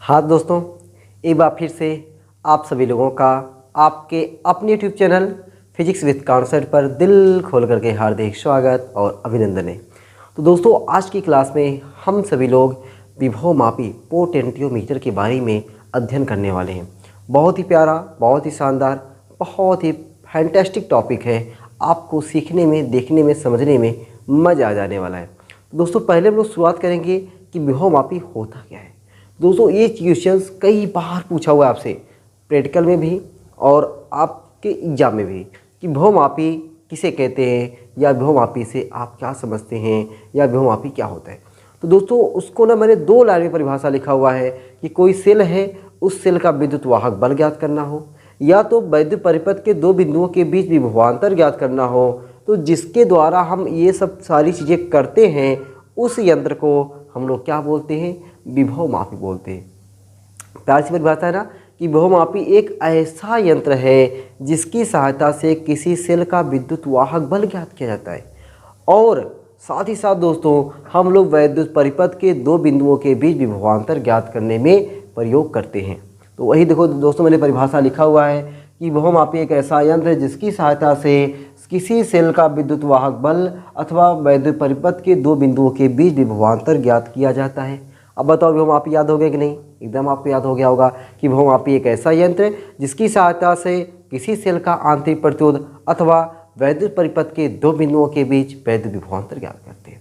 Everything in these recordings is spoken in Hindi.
हाँ दोस्तों, एक बार फिर से आप सभी लोगों का आपके अपने YouTube channel physics with concept पर दिल खोल करके हार्दिक स्वागत और अभिनंदन है। तो दोस्तों, आज की क्लास में हम सभी लोग विभवमापी पोटेंशियोमीटर के बारे में अध्ययन करने वाले हैं। बहुत ही प्यारा, बहुत ही शानदार, बहुत ही फैंटास्टिक टॉपिक है। आपको सीखने में, देखने में, समझने में मज़ा आ जाने वाला है। तो दोस्तों, पहले हम लोग शुरुआत करेंगे कि विभवमापी होता क्या है। दोस्तों, ये क्वेश्चंस कई बार पूछा हुआ है आपसे, प्रैक्टिकल में भी और आपके एग्जाम में भी, कि विभवमापी किसे कहते हैं या विभवमापी से आप क्या समझते हैं या विभवमापी क्या होता है। तो दोस्तों, उसको ना मैंने 2 लाइन में परिभाषा लिखा हुआ है कि कोई सेल है, उस सेल का विद्युत वाहक बल ज्ञात करना हो, या तो वैद्युत परिपथ के 2 बिंदुओं के बीच विभवांतर ज्ञात करना हो। तो जिसके द्वारा हम ये सब सारी चीज़ें करते हैं, उस यंत्र को हम लोग क्या बोलते हैं? विभवमापी बोलते हैं। प्यार से परिभाषा है ना कि विभवमापी एक ऐसा यंत्र है जिसकी सहायता से किसी सेल का विद्युत वाहक बल ज्ञात किया जाता है। और साथ ही साथ दोस्तों, हम लोग वैद्युत परिपथ के 2 बिंदुओं के बीच विभवांतर ज्ञात करने में प्रयोग करते हैं। तो वही देखो दोस्तों, मैंने परिभाषा लिखा हुआ है कि विभवमापी एक ऐसा यंत्र है जिसकी सहायता से किसी सेल का विद्युत वाहक बल अथवा वैद्युत परिपथ के 2 बिंदुओं के बीच विभवांतर ज्ञात किया जाता है। अब बताओ, विभवमापी याद हो गया कि नहीं? एकदम आपको याद हो गया होगा कि विभवमापी एक ऐसा यंत्र है जिसकी सहायता से किसी सेल का आंतरिक प्रतिरोध अथवा वैद्युत परिपथ के 2 बिंदुओं के बीच वैद्युत विभवांतर ज्ञात करते हैं।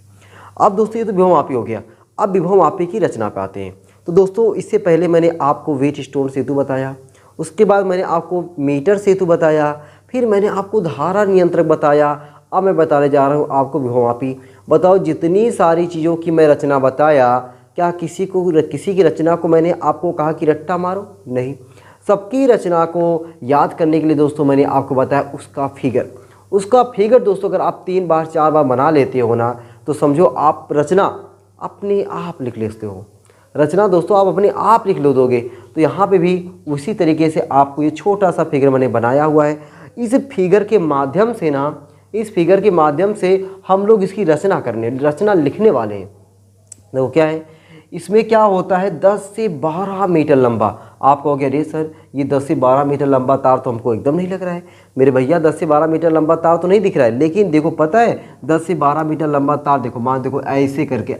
अब दोस्तों, ये तो विभवमापी हो गया। अब विभवमापी की रचना पे आते हैं। तो दोस्तों, इससे पहले मैंने आपको व्हीटस्टोन सेतु बताया, उसके बाद मैंने आपको मीटर सेतु बताया, फिर मैंने आपको धारा नियंत्रक बताया। अब मैं बताने जा रहा हूँ आपको विभवमापी। बताओ, जितनी सारी चीज़ों की मैं रचना बताया, क्या किसी की रचना को मैंने आपको कहा कि रट्टा मारो? नहीं। सबकी रचना को याद करने के लिए दोस्तों मैंने आपको बताया उसका फिगर दोस्तों, अगर आप 3 बार 4 बार बना लेते हो ना, तो समझो आप रचना अपने आप लिख लेते हो। रचना दोस्तों आप अपने आप लिख लो दोगे। तो यहाँ पे भी उसी तरीके से आपको ये छोटा सा फिगर मैंने बनाया हुआ है। इस फिगर के माध्यम से हम लोग इसकी रचना लिखने वाले हैं। देखो क्या है, इसमें क्या होता है, 10 से 12 मीटर लंबा। आप कहोगे अरे सर, ये 10 से 12 मीटर लंबा तार तो हमको एकदम नहीं लग रहा है। मेरे भैया, 10 से 12 मीटर लंबा तार तो नहीं दिख रहा है, लेकिन देखो पता है 10 से 12 मीटर लंबा तार, देखो मान, देखो ऐसे करके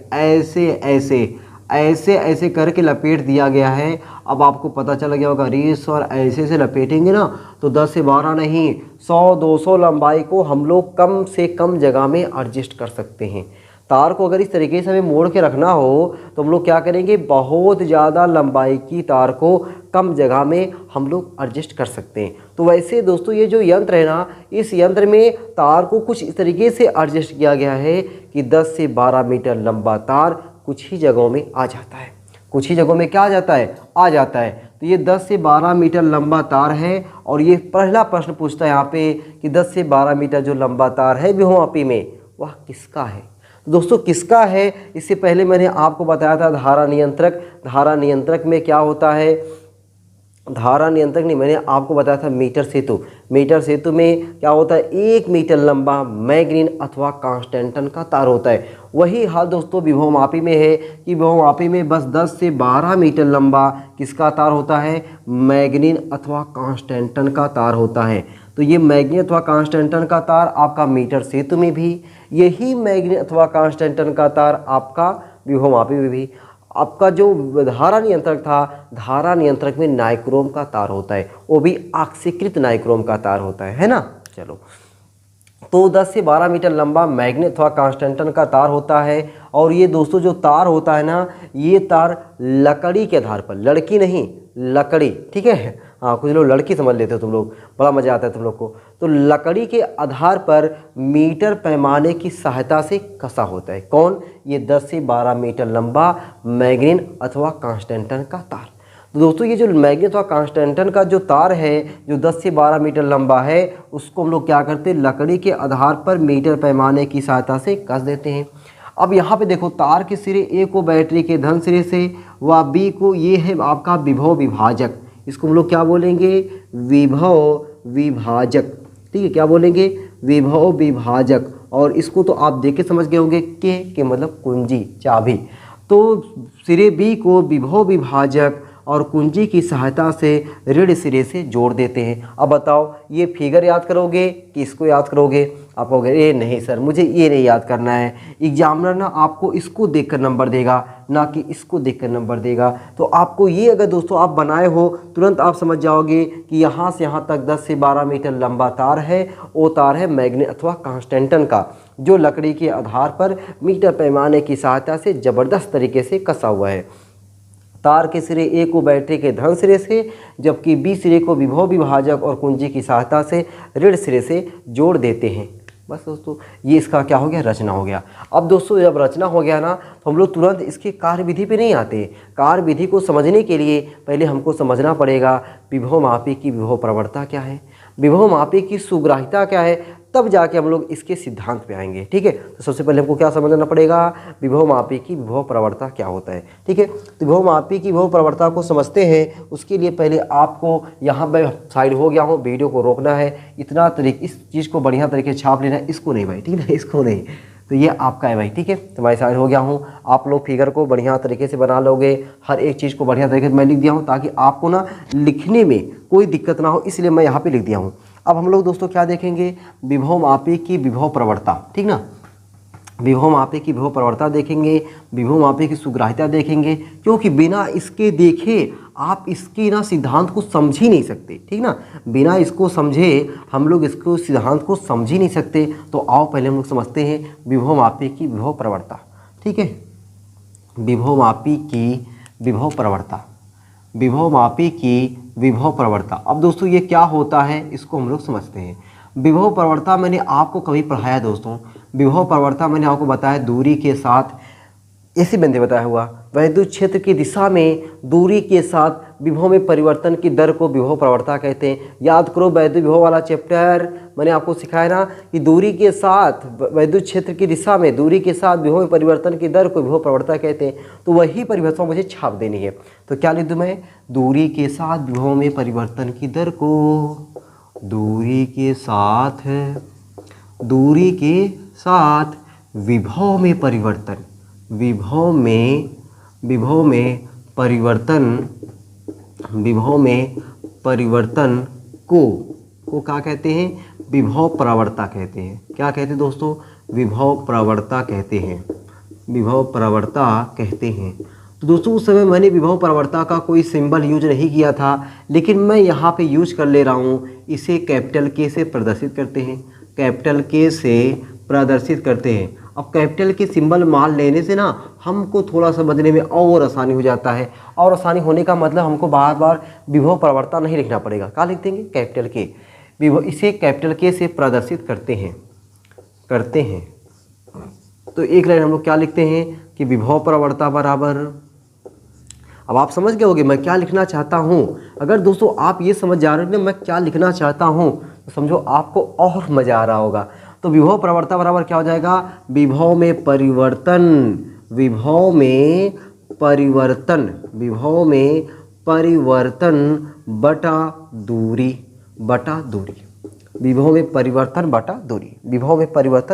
ऐसे करके लपेट दिया गया है। अब आपको पता चल गया होगा, अरे सर ऐसे लपेटेंगे ना तो 10 से 12 नहीं, 100-200 लंबाई को हम लोग कम से कम जगह में एडजस्ट कर सकते हैं। तार को अगर इस तरीके से हमें मोड़ के रखना हो तो हम लोग क्या करेंगे, बहुत ज़्यादा लंबाई की तार को कम जगह में हम लोग एडजस्ट कर सकते हैं। तो वैसे दोस्तों, ये जो यंत्र है ना, इस यंत्र में तार को कुछ इस तरीके से एडजस्ट किया गया है कि 10 से 12 मीटर लंबा तार कुछ ही जगहों में आ जाता है। कुछ ही जगहों में क्या आ जाता है? आ जाता है। तो ये 10 से 12 मीटर लंबा तार है। और ये पहला प्रश्न पूछता है यहाँ पे कि 10 से 12 मीटर जो लंबा तार है विभवमापी में, वह किसका है? दोस्तों, किसका है? इससे पहले मैंने आपको बताया था धारा नियंत्रक। धारा नियंत्रक में क्या होता है? धारा नियंत्रक नहीं, मैंने आपको बताया था मीटर सेतु। मीटर सेतु में क्या होता है, 1 मीटर लंबा मैग्नीन अथवा कांस्टेंटन का तार होता है। वही हाल दोस्तों विभवमापी में है कि विभवमापी में बस 10 से 12 मीटर लंबा किसका तार होता है? मैग्नीन अथवा कांस्टेंटन का तार होता है। तो ये मैग्नीन अथवा कांस्टेंटन का तार आपका मीटर सेतु में भी, यही मैग्नीन अथवा कांस्टेंटन का तार आपका विभवमापी में भी। आपका जो धारा नियंत्रक था, धारा नियंत्रक में नाइक्रोम का तार होता है, वो भी ऑक्सीकृत नाइक्रोम का तार होता है ना। चलो, तो 10 से 12 मीटर लंबा मैग्नेट अथवा कांस्टेंटन का तार होता है। और ये दोस्तों जो तार होता है ना, ये तार लकड़ी के आधार पर, लड़की नहीं लकड़ी, ठीक है। हाँ, कुछ लोग लड़की समझ लेते हो तुम लोग, बड़ा मज़ा आता है तुम लोग को। तो लकड़ी के आधार पर मीटर पैमाने की सहायता से कसा होता है। कौन? ये 10 से 12 मीटर लंबा मैग्नीन अथवा कांस्टेंटन का तार। तो दोस्तों, ये जो मैग्नीन अथवा कांस्टेंटन का जो तार है, जो 10 से 12 मीटर लंबा है, उसको हम लोग क्या करते हैं, लकड़ी के आधार पर मीटर पैमाने की सहायता से कस देते हैं। अब यहाँ पे देखो, तार के सिरे ए को बैटरी के धन सिरे से व बी को, ये है आपका विभव विभाजक। इसको हम लोग क्या बोलेंगे? विभव विभाजक। ठीक है, क्या बोलेंगे? विभव विभाजक। और इसको तो आप देख के समझ गए होंगे, के मतलब कुंजी, चाबी। तो सिरे बी को विभव विभाजक और कुंजी की सहायता से ऋण सिरे से जोड़ देते हैं। अब बताओ ये फिगर याद करोगे कि इसको याद करोगे? आप कहोगे ये नहीं सर, मुझे ये नहीं याद करना है। एग्जामिनर ना आपको इसको देखकर नंबर देगा, ना कि इसको देखकर नंबर देगा। तो आपको ये अगर दोस्तों आप बनाए हो, तुरंत आप समझ जाओगे कि यहाँ से यहाँ तक 10 से 12 मीटर लंबा तार है। वो तार है मैग्नेट अथवा कांस्टेंटन का, जो लकड़ी के आधार पर मीटर पैमाने की सहायता से ज़बरदस्त तरीके से कसा हुआ है। तार के सिरे ए को बैटरी के धन सिरे से, जबकि बी सिरे को विभव विभाजक और कुंजी की सहायता से ऋण सिरे से जोड़ देते हैं। बस दोस्तों ये इसका क्या हो गया, रचना हो गया। अब दोस्तों जब रचना हो गया ना, तो हम लोग तुरंत इसके कार्यविधि पे नहीं आते। कार्यविधि को समझने के लिए पहले हमको समझना पड़ेगा विभव मापी की विभव प्रवणता क्या है, विभव मापी की सुग्राह्यता क्या है, तब जाके हम लोग इसके सिद्धांत पे आएंगे। ठीक है, तो सबसे पहले हमको क्या समझना पड़ेगा, विभव मापी की विभव प्रवणता क्या होता है। ठीक है, तो विभव मापी की विभव प्रवणता को समझते हैं, उसके लिए पहले आपको यहाँ पे साइड हो गया हूँ, वीडियो को रोकना है, इतना तरीके इस चीज़ को बढ़िया तरीके से छाप लेना है, इसको नहीं भाई, ठीक है, इसको नहीं। तो ये आपका है भाई, ठीक है। तो मैं साइड हो गया हूँ, आप लोग फिगर को बढ़िया तरीके से बना लोगे, हर एक चीज़ को बढ़िया तरीके से मैं लिख दिया हूँ, ताकि आपको ना लिखने में कोई दिक्कत ना हो, इसलिए मैं यहाँ पे लिख दिया हूँ। अब हम लोग दोस्तों क्या देखेंगे, विभव मापी की विभव प्रवणता, ठीक ना, विभव मापी की विभव प्रवणता देखेंगे, विभव मापी की सुग्राह्यता देखेंगे, क्योंकि बिना इसके देखे आप इसकी ना सिद्धांत को समझ ही नहीं सकते। ठीक ना, बिना इसको समझे हम लोग इसको सिद्धांत को समझ ही नहीं सकते। तो आओ पहले हम लोग समझते हैं विभव मापी की विभव प्रवणता। ठीक है, विभव मापी की विभव प्रवणता, विभव मापी की विभव प्रवणता। अब दोस्तों ये क्या होता है, इसको हम लोग समझते हैं। विभव प्रवणता मैंने आपको कभी पढ़ाया दोस्तों, विभव प्रवणता मैंने आपको बताया दूरी के साथ, ऐसे बंदे बताया हुआ, वैद्युत क्षेत्र की दिशा में दूरी के साथ विभव में परिवर्तन की दर को विभव प्रवणता कहते हैं। याद करो वैद्युत विभव वाला चैप्टर मैंने आपको सिखाया ना, कि दूरी के साथ वैद्युत क्षेत्र की दिशा में दूरी के साथ विभव में परिवर्तन की दर को विभव प्रवणता कहते हैं। तो वही परिभाषा मुझे छाप देनी है। तो क्या लिख दूँ मैं, दूरी के साथ विभव में परिवर्तन की दर को, दूरी के साथ विभव में परिवर्तन, विभव में परिवर्तन को क्या कहते हैं, विभव प्रवणता कहते हैं। क्या कहते हैं दोस्तों, विभव प्रवणता कहते हैं, विभव प्रवणता कहते हैं। तो दोस्तों उस समय मैंने विभव प्रवणता का कोई सिंबल यूज नहीं किया था, लेकिन मैं यहाँ पे यूज कर ले रहा हूँ। इसे कैपिटल के से प्रदर्शित करते हैं, कैपिटल के से प्रदर्शित करते हैं। अब कैपिटल के सिंबल मान लेने से ना हमको थोड़ा समझने में और आसानी हो जाता है। और आसानी होने का मतलब हमको बार बार विभव प्रवणता नहीं लिखना पड़ेगा। क्या लिख देंगे, कैपिटल के, विभव, इसे कैपिटल के से प्रदर्शित करते हैं। तो एक लाइन हम लोग क्या लिखते हैं कि विभव प्रवणता बराबर, अब आप समझ गए होगे मैं क्या लिखना चाहता हूँ। अगर दोस्तों आप ये समझ जा रहे हो ना मैं क्या लिखना चाहता हूँ, तो समझो आपको और मज़ा आ रहा होगा। तो विभव प्रवणता बराबर क्या हो जाएगा, विभव में परिवर्तन, विभव में परिवर्तन बटा दूरी, विभव में परिवर्तन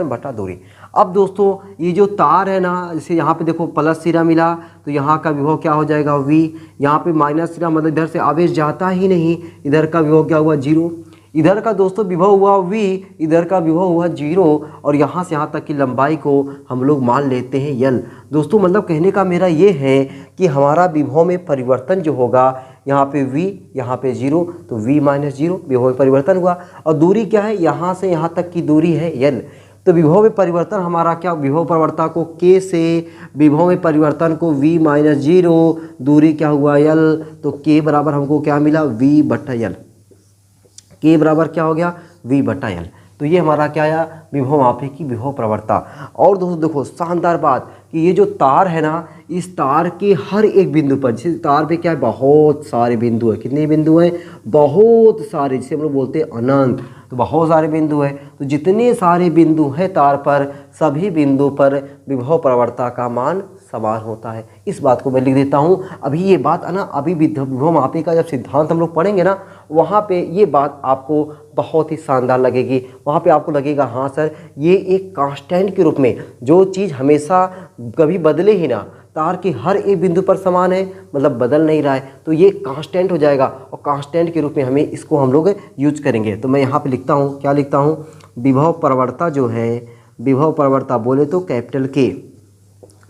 बटा दूरी। अब दोस्तों ये जो तार है ना, जैसे यहाँ पे देखो प्लस सिरा मिला, तो यहाँ का विभव क्या हो जाएगा V, यहाँ पे माइनस सिरा मतलब इधर से आवेश जाता ही नहीं, इधर का विभव क्या हुआ 0, इधर का दोस्तों विभव हुआ V, इधर का विभव हुआ 0, और यहाँ से यहाँ तक की लंबाई को हम लोग मान लेते हैं L। दोस्तों मतलब कहने का मेरा ये है कि हमारा विभव में परिवर्तन जो होगा, यहाँ पे V यहाँ पे 0, तो V - 0 विभव में परिवर्तन हुआ। और दूरी क्या है, यहाँ से यहाँ तक की दूरी है L। तो विभव में परिवर्तन हमारा क्या, विभव प्रवणता को K से विभव में परिवर्तन को V - 0, दूरी क्या हुआ L, तो K बराबर हमको क्या मिला, V/L। K बराबर क्या हो गया, V/L। तो ये हमारा क्या आया, विभव मापी की विभव प्रवणता। और दोस्तों देखो शानदार बात कि ये जो तार है ना, इस तार के हर एक बिंदु पर, जैसे तार पे क्या है, बहुत सारे बिंदु है। कितने बिंदु हैं, बहुत सारे, जिसे हम लोग बोलते हैं अनंत। तो बहुत सारे बिंदु है, तो जितने सारे बिंदु हैं तार पर, सभी बिंदु पर विभव प्रवणता का मान समान होता है। इस बात को मैं लिख देता हूँ। अभी ये बात है ना, अभी विभव मापी का जब सिद्धांत हम लोग पढ़ेंगे ना, वहाँ पे ये बात आपको बहुत ही शानदार लगेगी। वहाँ पे आपको लगेगा हाँ सर, ये एक कांस्टेंट के रूप में, जो चीज़ हमेशा कभी बदले ही ना, तार के हर एक बिंदु पर समान है, मतलब बदल नहीं रहा है, तो ये कांस्टेंट हो जाएगा और कांस्टेंट के रूप में हमें इसको हम लोग यूज करेंगे। तो मैं यहाँ पे लिखता हूँ, क्या लिखता हूँ, विभव प्रवणता जो है, विभव प्रवणता बोले तो कैपिटल के,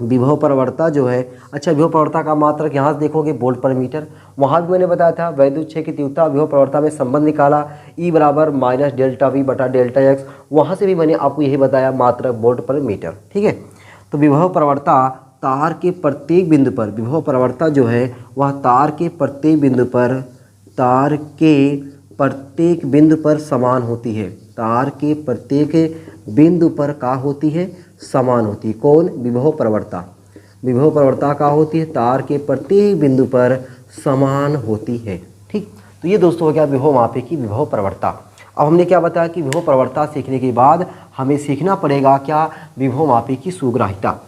विभव प्रवणता जो है, अच्छा विभव प्रवणता का मात्रक यहाँ से देखोगे वोल्ट पर मीटर, वहाँ भी मैंने बताया था वैद्युत क्षेत्र की तीव्रता विभव प्रवणता में संबंध निकाला, E बराबर माइनस डेल्टा V बटा डेल्टा x, वहाँ से भी मैंने आपको यही बताया मात्रक वोल्ट पर मीटर। ठीक है, तो विभव प्रवणता तार के प्रत्येक बिंदु पर, विभव प्रवणता जो है वह तार के प्रत्येक बिंदु पर, तार के प्रत्येक बिंदु पर समान होती है, तार के प्रत्येक बिंदु पर का होती है, समान होती है। कौन, विभव प्रवणता, विभव प्रवणता का होती है, तार के प्रत्येक बिंदु पर समान होती है। ठीक, तो ये दोस्तों हो गया विभव मापी की विभव प्रवणता। अब हमने क्या बताया कि विभव प्रवणता सीखने के बाद हमें सीखना पड़ेगा क्या, विभव मापी की सुग्राह्यता,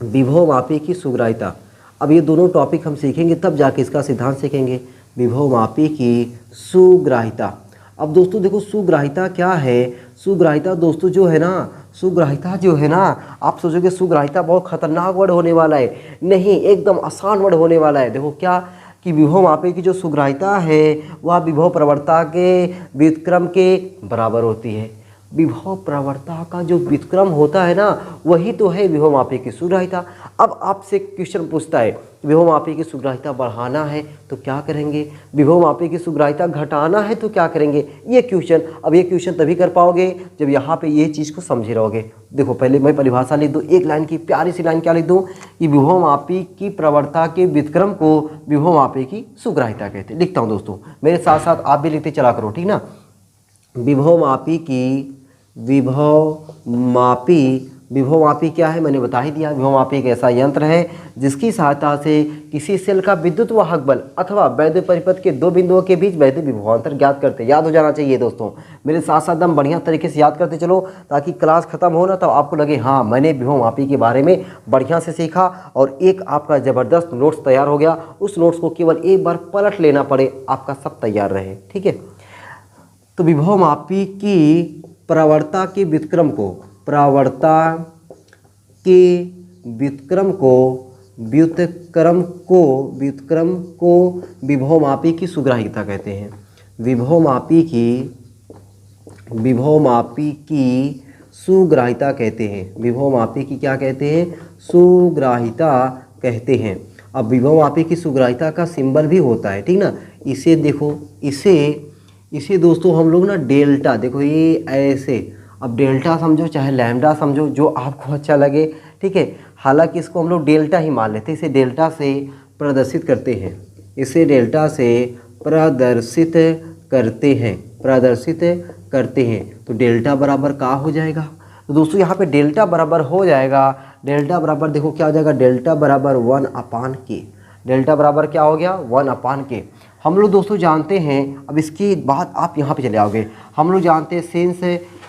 विभव मापी की सुग्राह्यता। अब ये दोनों टॉपिक हम सीखेंगे तब जाके इसका सिद्धांत सीखेंगे, विभव मापी की सुग्राह्यता। अब दोस्तों देखो सुग्राह्यता क्या है, सुग्राह्यता दोस्तों जो है ना, सुग्राह्यता जो है ना, आप सोचोगे सुग्राह्यता बहुत खतरनाक वर्ड होने वाला है, नहीं एकदम आसान वर्ड होने वाला है। देखो क्या कि विभव मापी की जो सुग्राह्यता है वह विभव प्रवणता के व्युत्क्रम के बराबर होती है। विभव प्रवणता का जो व्युत्क्रम होता है ना, वही तो है विभव मापी की सुग्राह्यता। अब आपसे क्वेश्चन पूछता है विभव मापी की सुग्राह्यता बढ़ाना है तो क्या करेंगे, विभव मापी की सुग्राह्यता घटाना है तो क्या करेंगे, ये क्वेश्चन। अब ये क्वेश्चन तभी कर पाओगे जब यहाँ पे ये चीज़ को समझे रहोगे। देखो पहले मैं परिभाषा लिख दूँ, एक लाइन की प्यारी सी लाइन क्या लिख दूँ कि विभव मापी की प्रवणता के व्युत्क्रम को विभव मापी की सुग्राह्यता कहते हैं। लिखता हूँ दोस्तों, मेरे साथ साथ आप भी लिखते चला करो, ठीक ना। विभव मापी की, विभव मापी क्या है मैंने बता ही दिया। विभव मापी एक ऐसा यंत्र है जिसकी सहायता से किसी सेल का विद्युत वाहक बल अथवा वैद्युत परिपथ के दो बिंदुओं के बीच वैद्युत विभवांतर ज्ञात करते। याद हो जाना चाहिए दोस्तों, मेरे साथ साथ एकदम बढ़िया तरीके से याद करते चलो ताकि क्लास खत्म हो ना तब आपको लगे हाँ मैंने विभव मापी के बारे में बढ़िया से सीखा और एक आपका ज़बरदस्त नोट्स तैयार हो गया। उस नोट्स को केवल एक बार पलट लेना पड़े, आपका सब तैयार रहे, ठीक है। तो विभव मापी की प्रवणता के व्युत्क्रम को, प्रवणता के व्युत्क्रम को विभव मापी की सुग्राह्यता कहते हैं। विभव मापी की सुग्राह्यता कहते हैं। विभव मापी की क्या कहते हैं, सुग्राह्यता कहते हैं। अब विभव मापी की सुग्राह्यता का सिंबल भी होता है, ठीक ना। इसे देखो, इसे दोस्तों हम लोग ना डेल्टा, देखो ये ऐसे, अब डेल्टा समझो चाहे लैम्डा समझो जो आपको अच्छा लगे, ठीक है। हालांकि इसको हम लोग डेल्टा ही मान लेते हैं, इसे डेल्टा से प्रदर्शित करते हैं, इसे डेल्टा से प्रदर्शित करते हैं। तो डेल्टा बराबर का हो जाएगा, तो दोस्तों यहाँ पे डेल्टा बराबर हो जाएगा, डेल्टा बराबर देखो क्या हो जाएगा, डेल्टा बराबर 1/k। डेल्टा बराबर क्या हो गया, 1/k। हम लोग दोस्तों जानते हैं, अब इसकी बात आप यहाँ पे चले आओगे, हम लोग जानते हैं सेंस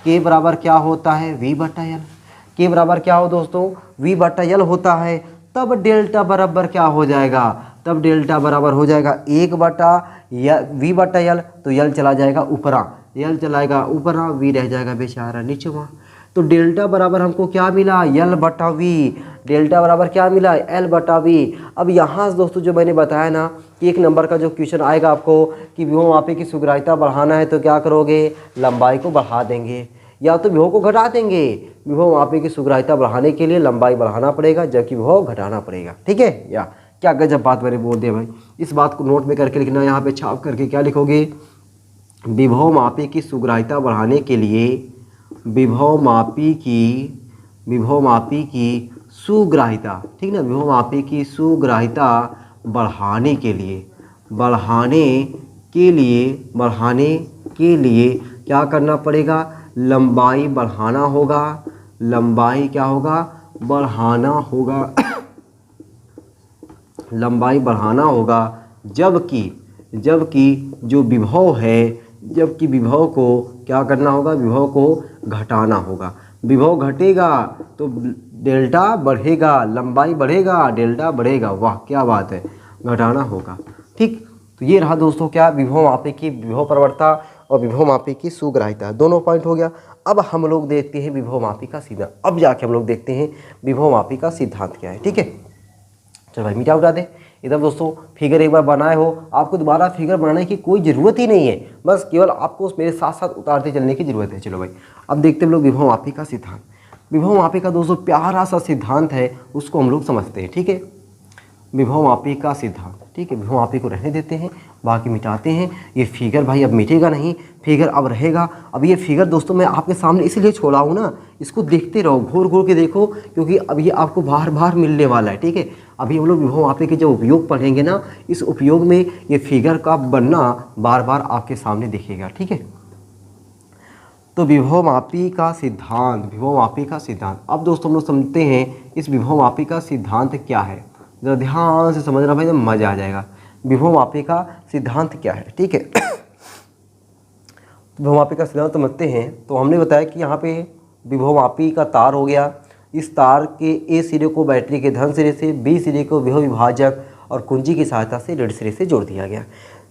के बराबर क्या होता है, V/L। के बराबर क्या हो दोस्तों, V/L होता है। तब डेल्टा बराबर क्या हो जाएगा, तब डेल्टा बराबर हो जाएगा 1/V/L, तो L चला जाएगा ऊपरा, L चलाएगा ऊपरा, V रह जाएगा बेचारा नीचेवा। तो डेल्टा बराबर हमको क्या मिला, L/V। डेल्टा बराबर क्या मिला, L/V। अब यहाँ से दोस्तों जो मैंने बताया ना कि एक नंबर का जो क्वेश्चन आएगा आपको कि विभव मापी की सुग्राह्यता बढ़ाना है तो क्या करोगे, लंबाई को बढ़ा देंगे या तो विभव को घटा देंगे। विभव मापी की सुग्राह्यता बढ़ाने के लिए लंबाई बढ़ाना पड़ेगा जबकि विभव घटाना पड़ेगा, ठीक है। या क्या गजब बात मैंने बोल दिया भाई। इस बात को नोट में करके लिखना, यहाँ पे छाप करके क्या लिखोगे, विभव मापी की सुग्राह्यता बढ़ाने के लिए विभव मापी की सुग्राह्यता, ठीक ना, विभव मापी की सुग्राह्यता बढ़ाने के लिए क्या करना पड़ेगा, लंबाई बढ़ाना होगा, लंबाई क्या होगा, बढ़ाना होगा लंबाई बढ़ाना होगा। जबकि जो विभव है, जबकि विभव को क्या करना होगा, विभव को घटाना होगा। विभव घटेगा तो डेल्टा बढ़ेगा, लंबाई बढ़ेगा, डेल्टा बढ़ेगा। वाह क्या बात है, घटाना होगा, ठीक। तो ये रहा दोस्तों क्या, विभव मापी की विभव प्रवणता और विभव मापी की सुग्राह्यता, दोनों पॉइंट हो गया। अब हम लोग देखते हैं विभव मापी का सिद्धांत। अब जाके हम लोग देखते हैं विभव मापी का सिद्धांत क्या है, ठीक है। चलो भाई मिटा उठा दे। इधर दोस्तों फिगर एक बार बनाए हो, आपको दोबारा फिगर बनाने की कोई ज़रूरत ही नहीं है, बस केवल आपको मेरे साथ साथ उतारते चलने की ज़रूरत है। चलो भाई अब देखते हैं हम लोग विभव मापी का सिद्धांत। विभव मापी का दोस्तों प्यारा सा सिद्धांत है, उसको हम लोग समझते हैं। ठीक है, विभव मापी का सिद्धांत। ठीक है, विभव मापी को रहने देते हैं, बाकी मिटाते हैं। ये फिगर भाई अब मिटेगा नहीं, फिगर अब रहेगा। अब ये फिगर दोस्तों मैं आपके सामने इसलिए छोड़ा हूँ ना, इसको देखते रहो, घूर घूर के देखो, क्योंकि अब ये आपको बार बार मिलने वाला है। ठीक है, अभी हम लोग विभव मापी के जो उपयोग पढ़ेंगे ना, इस उपयोग में ये फिगर का बनना बार बार आपके सामने दिखेगा। ठीक है, तो विभव मापी का सिद्धांत, विभव मापी का सिद्धांत। अब दोस्तों हम लोग समझते हैं इस विभव मापी का सिद्धांत क्या है। जरा ध्यान से समझना भाई, तो मज़ा आ जाएगा। विभव मापी का सिद्धांत क्या है। ठीक है, विभव मापी का सिद्धांत समझते हैं। तो हमने बताया कि यहाँ पे विभव मापी का तार हो गया, इस तार के ए सिरे को बैटरी के धन सिरे से, बी सिरे को विभव विभाजक और कुंजी की सहायता से ऋण सिरे से जोड़ दिया गया।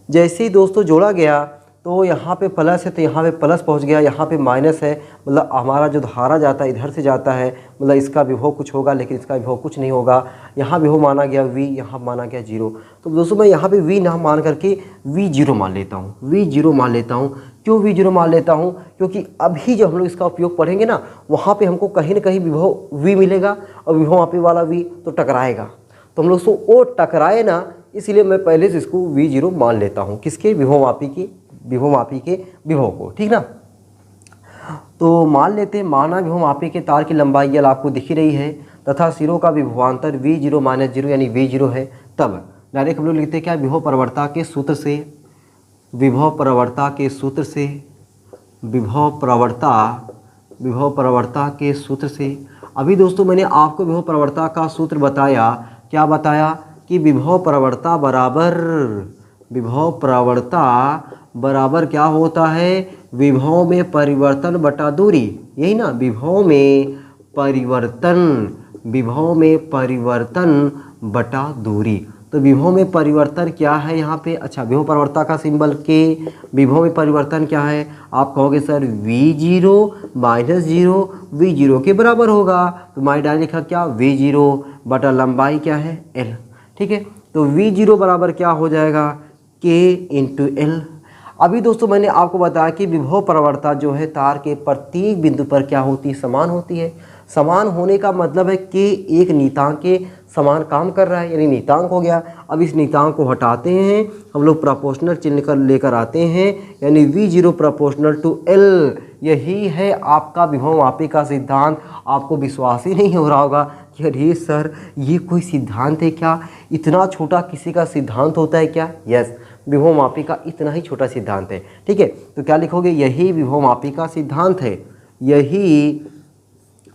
जैसे ही दोस्तों जोड़ा गया तो यहाँ पे प्लस है तो यहाँ पे प्लस पहुँच गया, यहाँ पे माइनस है, मतलब हमारा जो धारा जाता है इधर से जाता है, मतलब इसका विभव कुछ होगा लेकिन इसका विभव कुछ नहीं होगा। यहाँ विभव माना गया V, यहाँ माना गया 0। तो दोस्तों मैं यहाँ पे V ना मान करके V0 मान लेता हूँ, V0 मान लेता हूँ। क्यों V0 मान लेता हूँ? क्योंकि अभी जब हम लोग इसका उपयोग पढ़ेंगे ना, वहाँ पर हमको कहीं ना कहीं विभव V मिलेगा और विभव मापी वाला V तो टकराएगा। तो हम लोग उसको वो टकराए ना, इसलिए मैं पहले से इसको V0 मान लेता हूँ। किसके? विभव मापी के विभव को। ठीक ना, तो मान लेते हैं, माना विभव मापी के तार की लंबाई L आपको दिख ही रही है तथा सिरों का विभवांतर V0 माइनस 0 यानी V0 है। तब डायरेक्ट हम लोग लिखते हैं क्या? विभव प्रवणता के सूत्र से, विभव प्रवणता के सूत्र से, विभव प्रवणता के सूत्र से। अभी दोस्तों मैंने आपको विभव प्रवणता का सूत्र बताया। क्या बताया? कि विभव प्रवणता बराबर क्या होता है? विभव में परिवर्तन बटा दूरी। यही ना, विभव में परिवर्तन बटा दूरी। तो विभव में परिवर्तन क्या है यहाँ पे? अच्छा, विभव प्रवणता का सिंबल के, विभव में परिवर्तन क्या है? आप कहोगे सर V0 माइनस 0 V0 के बराबर होगा। तो मैंने डायरेक्ट लिखा क्या? V0 बटा लंबाई क्या है? L। ठीक है, तो V0 बराबर क्या हो जाएगा? K into L। अभी दोस्तों मैंने आपको बताया कि विभव प्रवणता जो है तार के प्रत्येक बिंदु पर क्या होती है? समान होती है। समान होने का मतलब है कि एक नियतांक के समान काम कर रहा है, यानी नियतांक हो गया। अब इस नियतांक को हटाते हैं, हम लोग प्रोपोर्शनल चिन्ह लेकर आते हैं, यानी V0 प्रोपोर्शनल टू L। यही है आपका विभव मापी का सिद्धांत। आपको विश्वास ही नहीं हो रहा होगा कि अरे सर ये कोई सिद्धांत है क्या? इतना छोटा किसी का सिद्धांत होता है क्या? यस, विभव मापी का इतना ही छोटा सिद्धांत है। ठीक है, तो क्या लिखोगे? यही विभव मापी का सिद्धांत है। यही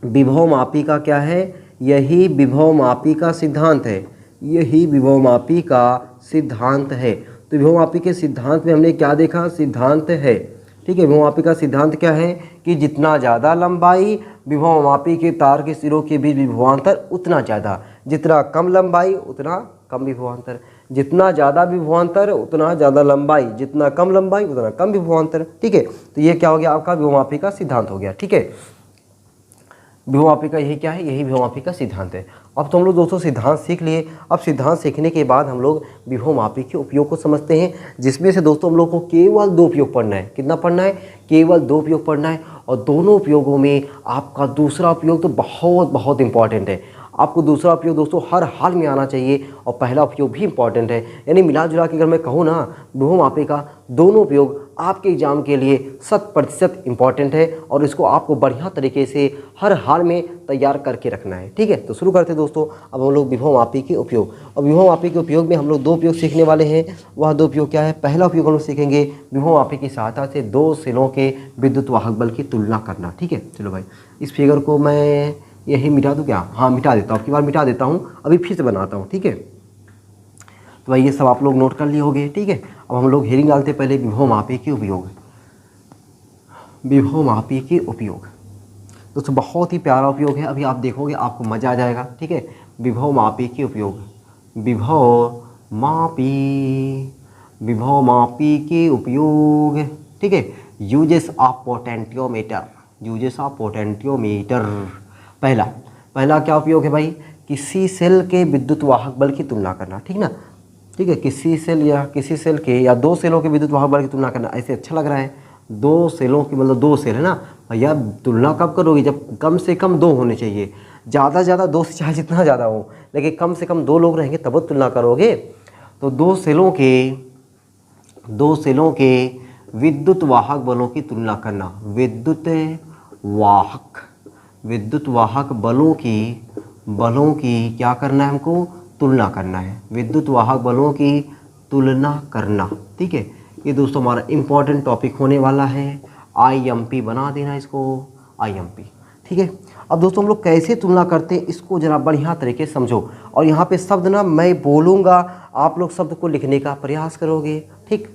विभव मापी का क्या है? यही विभव मापी का सिद्धांत है। यही विभव मापी का सिद्धांत है। तो विभव मापी के सिद्धांत में हमने क्या देखा? सिद्धांत है। ठीक है, विभव मापी का सिद्धांत क्या है? कि जितना ज़्यादा लंबाई, विभव मापी के तार के सिरों के बीच विभवांतर उतना ज़्यादा, जितना कम लंबाई उतना कम विभवांतर, जितना ज़्यादा विभवांतर उतना ज़्यादा लंबाई, जितना कम लंबाई उतना कम विभवांतर। ठीक है, तो ये क्या हो गया? आपका विभव मापी का सिद्धांत हो गया। ठीक है, विभव मापी का यही क्या है? यही विभव मापी का सिद्धांत है। अब तो हम लोग दोस्तों सिद्धांत सीख लिए। अब सिद्धांत सीखने के बाद हम लोग विभव मापी के उपयोग को समझते हैं, जिसमें से दोस्तों हम लोग को केवल 2 उपयोग पढ़ना है। कितना पढ़ना है? केवल 2 उपयोग पढ़ना है। और दोनों उपयोगों में आपका दूसरा उपयोग तो बहुत इंपॉर्टेंट है। आपको दूसरा उपयोग दोस्तों हर हाल में आना चाहिए और पहला उपयोग भी इंपॉर्टेंट है। यानी मिला जुला के अगर मैं कहूँ ना, विभव मापी का दोनों उपयोग आपके एग्जाम के लिए 100% इम्पॉर्टेंट है और इसको आपको बढ़िया तरीके से हर हाल में तैयार करके रखना है। ठीक है, तो शुरू करते हैं दोस्तों। अब हम लोग विभव मापी के उपयोग, और विभव मापी के उपयोग में हम लोग 2 उपयोग सीखने वाले हैं। वह 2 उपयोग क्या है? पहला उपयोग हम लोग सीखेंगे विभव मापी की सहायता से 2 सेलों के विद्युत वाहक बल की तुलना करना। ठीक है, चलो भाई इस फिगर को मैं यही मिटा दूँ क्या? हाँ मिटा देता हूँ, अब की बार मिटा देता हूँ, अभी फिर से बनाता हूँ। ठीक है, तो भाई ये सब आप लोग नोट कर लिए होंगे। ठीक है, अब हम लोग हेडिंग डालते पहले विभव मापी के उपयोग। विभव मापी के उपयोग दोस्तों बहुत ही प्यारा उपयोग है, अभी आप देखोगे आपको मज़ा आ जाएगा। ठीक है, विभव मापी के उपयोग, विभव मापी के उपयोग। ठीक है, uses of potentiometer, uses of potentiometer. पहला क्या उपयोग है भाई? किसी सेल के विद्युत वाहक बल की तुलना करना, ठीक ना, ठीक है, किसी सेल के या दो सेलों के विद्युत वाहक बल की तुलना करना, ऐसे अच्छा लग रहा है। दो सेलों की मतलब दो सेल है ना भैया, तुलना कब करोगे, जब कम से कम दो होने चाहिए, ज़्यादा से ज़्यादा दो से चाहे जितना ज़्यादा हो, लेकिन कम से कम दो लोग रहेंगे तब वो तुलना करोगे। तो दो सेलों के विद्युत वाहक बलों की तुलना करना, विद्युत वाहक बलों की क्या करना है हमको, तुलना करना है, विद्युत वाहक बलों की तुलना करना, ठीक है। ये दोस्तों हमारा इम्पॉर्टेंट टॉपिक होने वाला है, IMP बना देना इसको, IMP, ठीक है। अब दोस्तों हम लोग कैसे तुलना करते हैं इसको जरा बढ़िया तरीके से समझो, और यहाँ पे शब्द ना मैं बोलूँगा, आप लोग शब्द को लिखने का प्रयास करोगे, ठीक।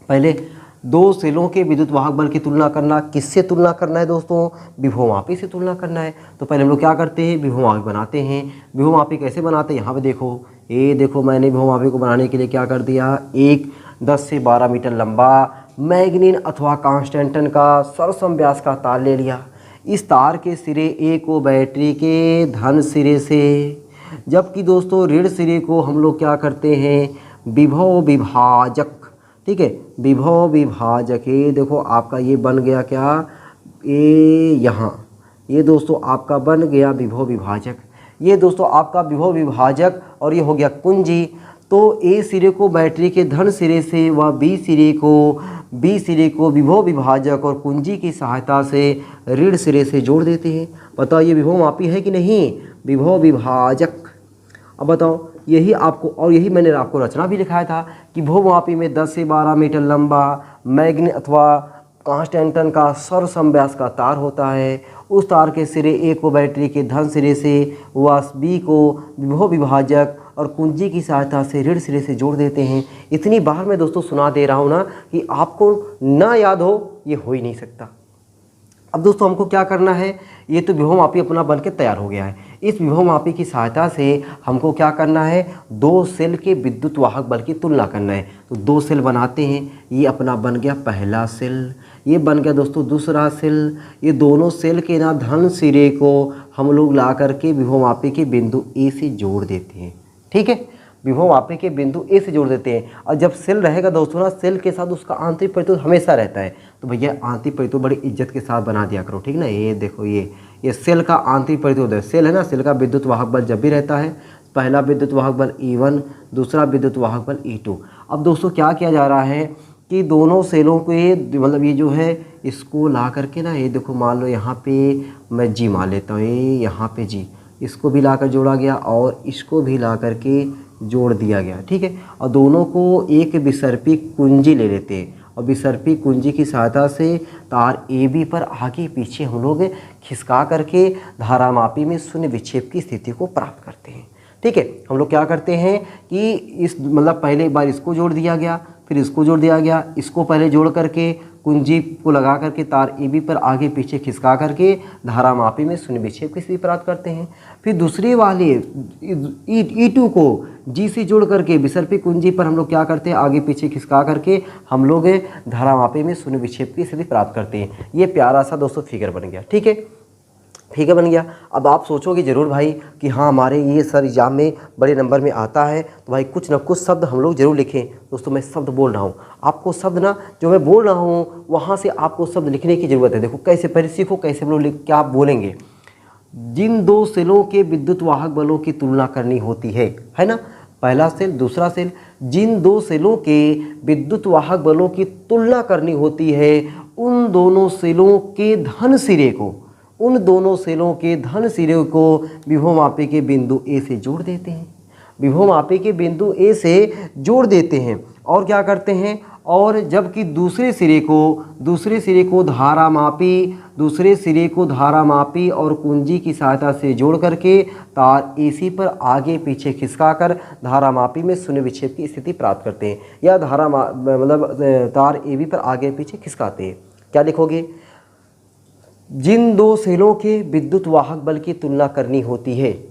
पहले दो सेलों के विद्युत वाहक बल की तुलना करना, किससे तुलना करना है दोस्तों, विभवमापी से तुलना करना है। तो पहले हम लोग क्या करते हैं, विभवमापी बनाते हैं। विभवमापी कैसे बनाते हैं, यहाँ पे देखो, ये देखो मैंने विभवमापी को बनाने के लिए क्या कर दिया, एक 10 से 12 मीटर लंबा मैग्नीन अथवा कांस्टेंटन का सरसम व्यास का तार ले लिया। इस तार के सिरे ए को बैटरी के धन सिरे से, जबकि दोस्तों ऋण सिरे को हम लोग क्या करते हैं, विभव विभाजक, ठीक है, विभव विभाजक। ये देखो आपका ये बन गया क्या, ये यहाँ, ये दोस्तों आपका बन गया विभव विभाजक, ये दोस्तों आपका विभव विभाजक, और ये हो गया कुंजी। तो ए सिरे को बैटरी के धन सिरे से व बी सिरे को विभव विभाजक और कुंजी की सहायता से ऋण सिरे से जोड़ देते हैं। बताओ ये विभवमापी है कि नहीं, विभव विभाजक। अब बताओ, यही आपको, और यही मैंने आपको रचना भी लिखाया था कि विभवमापी में 10 से 12 मीटर लंबा मैग्नीन अथवा कांस्टेंटन का सरसम व्यास का तार होता है। उस तार के सिरे ए को बैटरी के धन सिरे से व बी को विभव विभाजक और कुंजी की सहायता से ऋण सिरे से जोड़ देते हैं। इतनी बार मैं दोस्तों सुना दे रहा हूँ ना कि आपको ना याद हो, ये हो ही नहीं सकता। अब दोस्तों हमको क्या करना है, ये तो विभवमापी अपना बन के तैयार हो गया है। इस विभवमापी की सहायता से हमको क्या करना है, दो सेल के विद्युत वाहक बल की तुलना करना है। तो दो सेल बनाते हैं, ये अपना बन गया पहला सेल, ये बन गया दोस्तों दूसरा सेल। ये दोनों सेल के ना धन सिरे को हम लोग ला करके विभवमापी के बिंदु ए से जोड़ देते हैं, ठीक है, विभवमापी के बिंदु ए से जोड़ देते हैं। और जब सेल रहेगा दोस्तों ना, सेल के साथ उसका आंतरिक परितोष हमेशा रहता है, तो भैया आंतरिक परितोष बड़ी इज्जत के साथ बना दिया करो, ठीक ना। ये देखो, ये सेल का आंतरिक परितोष है, सेल है ना, सेल का विद्युत वाहक बल जब भी रहता है, पहला विद्युत वाहक बल E1, दूसरा विद्युत वाहक बल E2। अब दोस्तों क्या किया जा रहा है कि दोनों सेलों को ये मतलब ये जो है इसको ला करके ना, ये देखो मान लो यहाँ पे मैं G मान लेता हूँ, ये यहाँ पे G, इसको भी लाकर जोड़ा गया और इसको भी ला करके जोड़ दिया गया, ठीक है। और दोनों को एक विसर्पी कुंजी ले लेते हैं, और विसर्पी कुंजी की सहायता से तार AB पर आगे पीछे हम लोग खिसका करके धारामापी में शून्य विक्षेप की स्थिति को प्राप्त करते हैं, ठीक है। हम लोग क्या करते हैं कि इस मतलब पहले एक बार इसको जोड़ दिया गया, फिर इसको जोड़ दिया गया, इसको पहले जोड़ करके कुंजी को लगा करके तार AB पर आगे पीछे खिसका करके धारामापी में शून्य विक्षेप की स्थिति प्राप्त करते हैं। फिर दूसरी वाली E2 को G से जोड़ करके विसर्पी कुंजी पर हम लोग क्या करते हैं, आगे पीछे खिसका करके हम लोग धारामापी में शून्य विक्षेप की स्थिति प्राप्त करते हैं। ये प्यारा सा दोस्तों फिगर बन गया, ठीक है, फिगर बन गया। अब आप सोचोगे ज़रूर भाई कि हाँ हमारे ये सर एग्जाम में बड़े नंबर में आता है, तो भाई कुछ ना कुछ शब्द हम लोग जरूर लिखें। दोस्तों मैं शब्द बोल रहा हूँ, आपको शब्द ना जो मैं बोल रहा हूँ वहाँ से आपको शब्द लिखने की ज़रूरत है। देखो कैसे, पहले सीखो कैसे हम लोग क्या आप बोलेंगे। जिन दो सेलों के विद्युत वाहक बलों की तुलना करनी होती है ना, पहला सेल दूसरा सेल, जिन दो सेलों के विद्युत वाहक बलों की तुलना करनी होती है, उन दोनों सेलों के धन सिरे को विभवमापी के बिंदु ए से जोड़ देते हैं, विभवमापी के बिंदु ए से जोड़ देते हैं। और क्या करते हैं, और जबकि दूसरे सिरे को धारामापी और कुंजी की सहायता से जोड़ करके तार AC पर आगे पीछे खिसकाकर धारामापी में शून्य विक्षेप की स्थिति प्राप्त करते हैं, या तार AB पर आगे पीछे खिसकाते हैं। क्या लिखोगे, जिन दो सेलों के विद्युत वाहक बल की तुलना करनी होती है,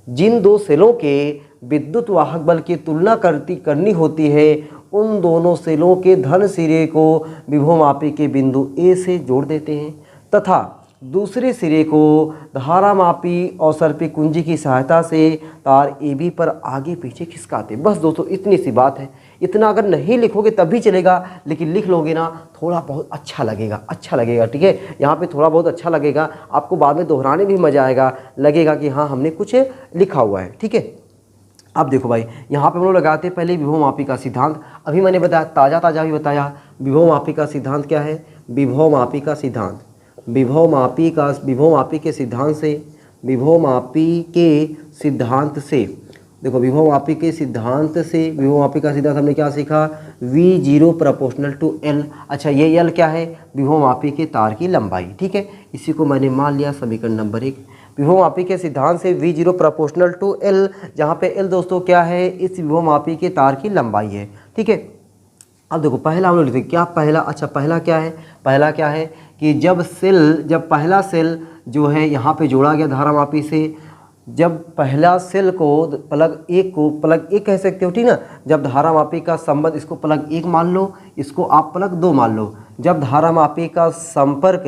जिन दो सेलों के विद्युत वाहक बल की तुलना करनी होती है, उन दोनों सेलों के धन सिरे को विभवमापी के बिंदु ए से जोड़ देते हैं, तथा दूसरे सिरे को धारामापी और सर्पी कुंजी की सहायता से तार AB पर आगे पीछे खिसकाते। बस दोस्तों इतनी सी बात है। इतना अगर नहीं लिखोगे तब भी चलेगा, लेकिन लिख लोगे ना थोड़ा बहुत अच्छा लगेगा, ठीक है। यहाँ पे थोड़ा बहुत अच्छा लगेगा, आपको बाद में दोहराने भी मज़ा आएगा, लगेगा कि हाँ हमने कुछ लिखा हुआ है, ठीक है। अब देखो भाई, यहाँ पे हम लोग लगाते हैं पहले विभवमापी का सिद्धांत। अभी मैंने बताया, ताज़ा भी बताया, विभवमापी का सिद्धांत क्या है। विभवमापी का सिद्धांत, विभवमापी के सिद्धांत से, विभवमापी के सिद्धांत से देखो, विभवमापी के सिद्धांत से, विभवमापी का सिद्धांत हमने क्या सीखा, V0 प्रोपोर्शनल टू L। अच्छा, ये L क्या है, विभवमापी के तार की लंबाई, ठीक है। इसी को मैंने मान लिया समीकरण नंबर 1। विभवमापी के सिद्धांत से V0 प्रोपोर्शनल टू L, जहाँ पे L दोस्तों क्या है, इस विभवमापी के तार की लंबाई है, ठीक है। अब देखो पहला हम लोग लिखते हैं क्या, पहला, अच्छा पहला क्या है कि जब पहला सेल जो है यहाँ पे जोड़ा गया धारामापी से, जब पहला सेल को प्लग 1 कह सकते हो, ठीक ना। जब धारामापी का संबंध, इसको प्लग 1 मान लो, इसको आप प्लग 2 मान लो। जब धारामापी का संपर्क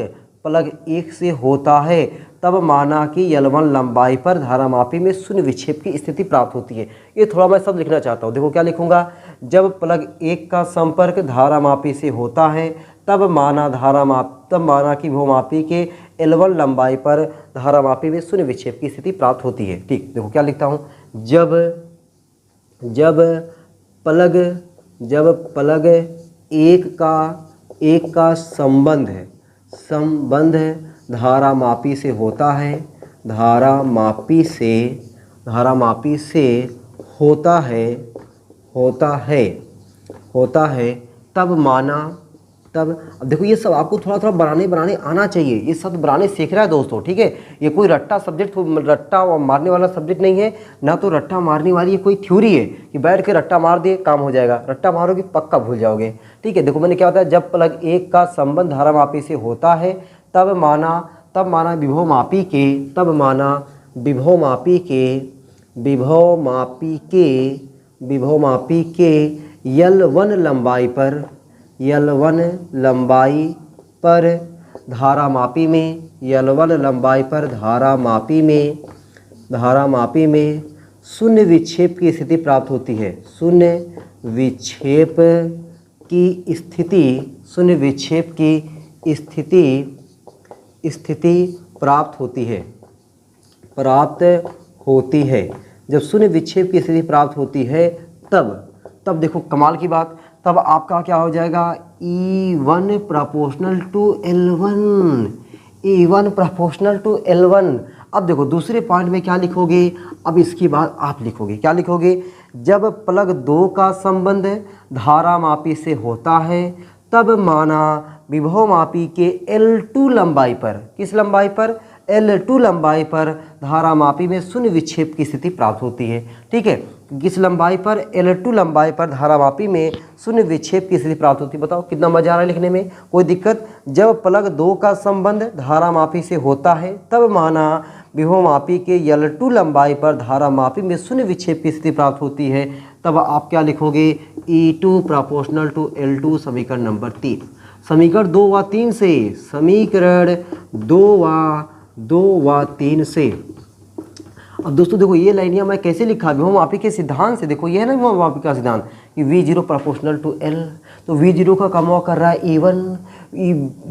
प्लग 1 से होता है तब माना कि L1 लंबाई पर धारामापी में शून्य विक्षेप की स्थिति प्राप्त होती है। ये थोड़ा मैं सब लिखना चाहता हूँ। देखो क्या लिखूंगा, जब प्लग 1 का संपर्क धारामापी से होता है तब माना कि विभवमापी के L1 लंबाई पर धारामापी में शून्य विक्षेप की स्थिति प्राप्त होती है। ठीक, देखो क्या लिखता हूँ, जब प्लग 1 का संबंध धारामापी से होता है, तब अब देखो ये सब आपको थोड़ा थोड़ा बनाने आना चाहिए। ये सब बनाने सीख रहा है दोस्तों, ठीक है। ये कोई रट्टा मारने वाला सब्जेक्ट नहीं है, ना तो रट्टा मारने वाली ये कोई थ्योरी है कि बैठ के रट्टा मार दिए काम हो जाएगा। रट्टा मारोगे पक्का भूल जाओगे, ठीक है। देखो मैंने क्या बताया, जब प्लग 1 का संबंध धारामापी से होता है तब माना विभवमापी के L1 लंबाई पर धारामापी में शून्य विक्षेप की स्थिति प्राप्त होती है। शून्य विक्षेप की स्थिति प्राप्त होती है। जब शून्य विक्षेप की स्थिति प्राप्त होती है तब देखो कमाल की बात, तब आपका क्या हो जाएगा, E1 प्रोपोर्शनल टू L1। अब देखो दूसरे पॉइंट में क्या लिखोगे, अब इसकी बात आप लिखोगे, क्या लिखोगे, जब प्लग 2 का संबंध धारामापी से होता है तब माना विभवमापी के L2 लंबाई पर, किस लंबाई पर, L2 लंबाई पर धारामापी में शून्य विक्षेप की स्थिति प्राप्त होती है। ठीक है, किस लंबाई पर, L2 लंबाई पर धारामापी में शून्य विक्षेप की स्थिति प्राप्त होती है। बताओ कितना मजा आ रहा है लिखने में, कोई दिक्कत। जब प्लग 2 का संबंध धारामापी से होता है तब माना विभवमापी के L2 लंबाई पर धारामापी में शून्य विक्षेप की स्थिति प्राप्त होती है। तब आप क्या लिखोगे, E2 प्रोपोर्शनल टू L2, समीकरण नंबर 3। समीकरण 2 व 3 से, समीकरण 2 व 3 से। अब दोस्तों देखो ये लाइनियाँ मैं कैसे लिखा, विभवमापी के सिद्धांत से। देखो ये है ना विभवमापी का सिद्धांत कि V0 प्रोपोर्शनल टू L, तो V0 का कम हुआ कर रहा है E1,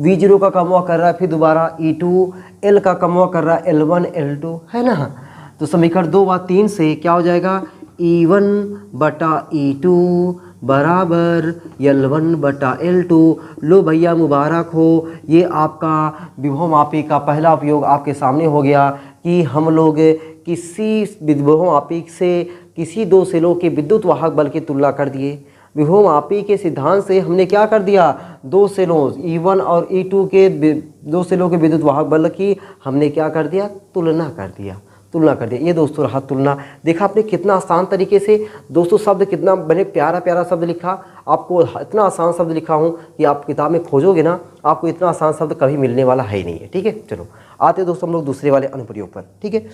V0 का कम हुआ कर रहा है फिर दोबारा E2, L का कम हुआ कर रहा है L1 L2, है ना। तो समीकरण 2 व 3 से क्या हो जाएगा, E1 बटा E2 बराबर L1 बटा L2। लो भैया मुबारक हो, ये आपका विभवमापी का पहला उपयोग आपके सामने हो गया कि हम लोग किसी विभवमापी से किसी दो सेलों के विद्युत वाहक बल की तुलना कर दिए। विभवमापी के सिद्धांत से हमने क्या कर दिया, दो सेलों E1 और E2 के दो सेलों के विद्युत वाहक बल की हमने क्या कर दिया, तुलना कर दिया। ये दोस्तों रहा तुलना। देखा आपने कितना आसान तरीके से दोस्तों, शब्द कितना मैंने प्यारा प्यारा शब्द लिखा, आपको इतना आसान शब्द लिखा हूँ कि आप किताब में खोजोगे ना, आपको इतना आसान शब्द कभी मिलने वाला है ही नहीं है। ठीक है, चलो आते दोस्तों हम लोग दूसरे वाले अनुप्रयोग पर। ठीक है,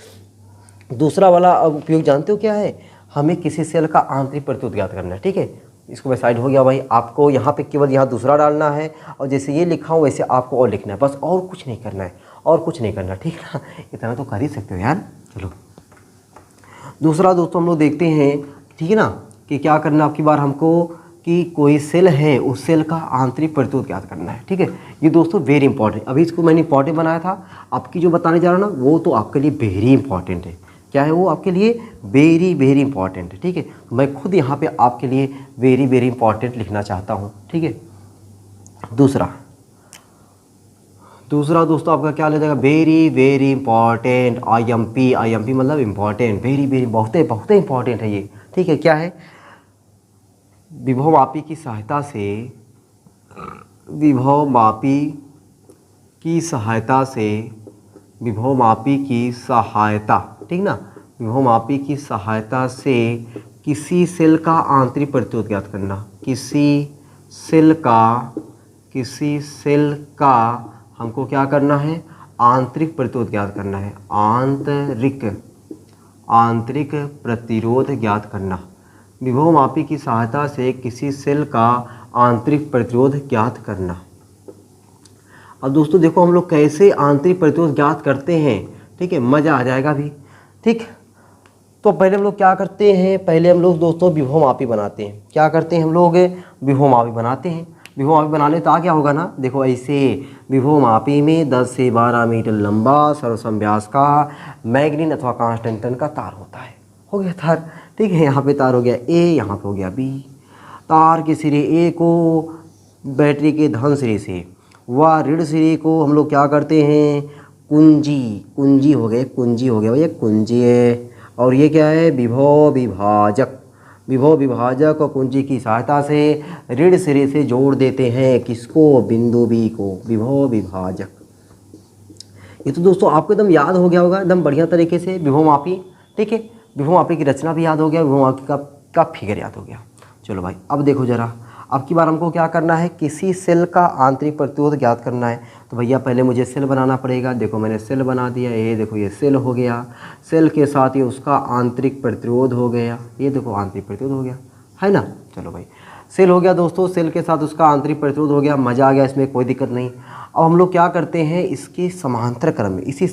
दूसरा वाला उपयोग जानते हो क्या है, हमें किसी सेल का आंतरिक प्रतिरोध ज्ञात करना है। ठीक है, इसको मैं साइड हो गया भाई, आपको यहाँ पे केवल यहाँ दूसरा डालना है और जैसे ये लिखा हूँ वैसे आपको और लिखना है, बस और कुछ नहीं करना है। और कुछ नहीं करना, ठीक है ना, इतना तो कर ही सकते हो यार। चलो दूसरा दोस्तों हम लोग देखते हैं, ठीक है ना, कि क्या करना आपकी बार हमको, कि कोई सेल है उस सेल का आंतरिक प्रतिरोध ज्ञात करना है, ठीक है। ये दोस्तों वेरी इंपॉर्टेंट, अभी इसको मैंने इंपॉर्टेंट बनाया था, आपकी जो बताने जा रहा हूँ ना वो तो आपके लिए वेरी इंपॉर्टेंट है। क्या है वो आपके लिए? वेरी वेरी इंपॉर्टेंट है, ठीक है। मैं खुद यहाँ पे आपके लिए वेरी वेरी इंपॉर्टेंट लिखना चाहता हूँ, ठीक है। दूसरा दोस्तों आपका क्या ले जाएगा? Very very important, I am P मतलब इंपॉर्टेंट, वेरी वेरी बहुत इंपॉर्टेंट है ये, ठीक है। क्या है? विभव मापी की सहायता से, विभव मापी की सहायता से, विभव मापी की सहायता, ठीक ना, विभव मापी की सहायता से किसी सेल का आंतरिक प्रतिरोध ज्ञात करना, किसी सेल का हमको क्या करना है? आंतरिक प्रतिरोध ज्ञात करना है, आंतरिक प्रतिरोध ज्ञात करना। विभव मापी की सहायता से किसी सेल का आंतरिक प्रतिरोध ज्ञात करना। अब दोस्तों देखो हम लोग कैसे आंतरिक प्रतिरोध ज्ञात करते हैं, ठीक है, मज़ा आ जाएगा भी, ठीक। तो पहले हम लोग क्या करते हैं? पहले हम लोग दोस्तों विभव मापी बनाते हैं। क्या करते हैं हम लोग? विभव मापी बनाते हैं। विभव मापी बनाने तो क्या होगा ना, देखो ऐसे विभव मापी में 10 से 12 मीटर लंबा सर्वसम व्यास का मैग्नीन अथवा कांस्टेंट टन का तार होता है। हो गया तार, ठीक है। यहाँ पे तार हो गया ए, यहाँ पे हो गया बी। तार के सिरे ए को बैटरी के धन सिरे से व ऋण सिरे को हम लोग क्या करते हैं? कुंजी हो गए भैया, कुंजी है। और ये क्या है? विभव विभाजक और कुंजी की सहायता से ऋण सिरे से जोड़ देते हैं, किसको? बिंदु बी को, विभव विभाजक। ये तो दोस्तों आपको एकदम याद हो गया होगा एकदम बढ़िया तरीके से, विभव मापी, ठीक है। विभव मापी की रचना भी याद हो गया, विभव मापी का फिगर याद हो गया। चलो भाई अब देखो जरा, अब की बार हमको क्या करना है? किसी सेल का आंतरिक प्रतिरोध ज्ञात करना है। तो भैया पहले मुझे सेल बनाना पड़ेगा। देखो मैंने सेल बना दिया, ये देखो ये सेल हो गया, सेल के साथ ही उसका आंतरिक प्रतिरोध हो गया, ये देखो आंतरिक प्रतिरोध हो गया, है ना। चलो भाई सेल हो गया दोस्तों, सेल के साथ उसका आंतरिक प्रतिरोध हो गया, मज़ा आ गया, इसमें कोई दिक्कत नहीं। अब हम लोग क्या करते हैं? इसके समांतर क्रम में, इसी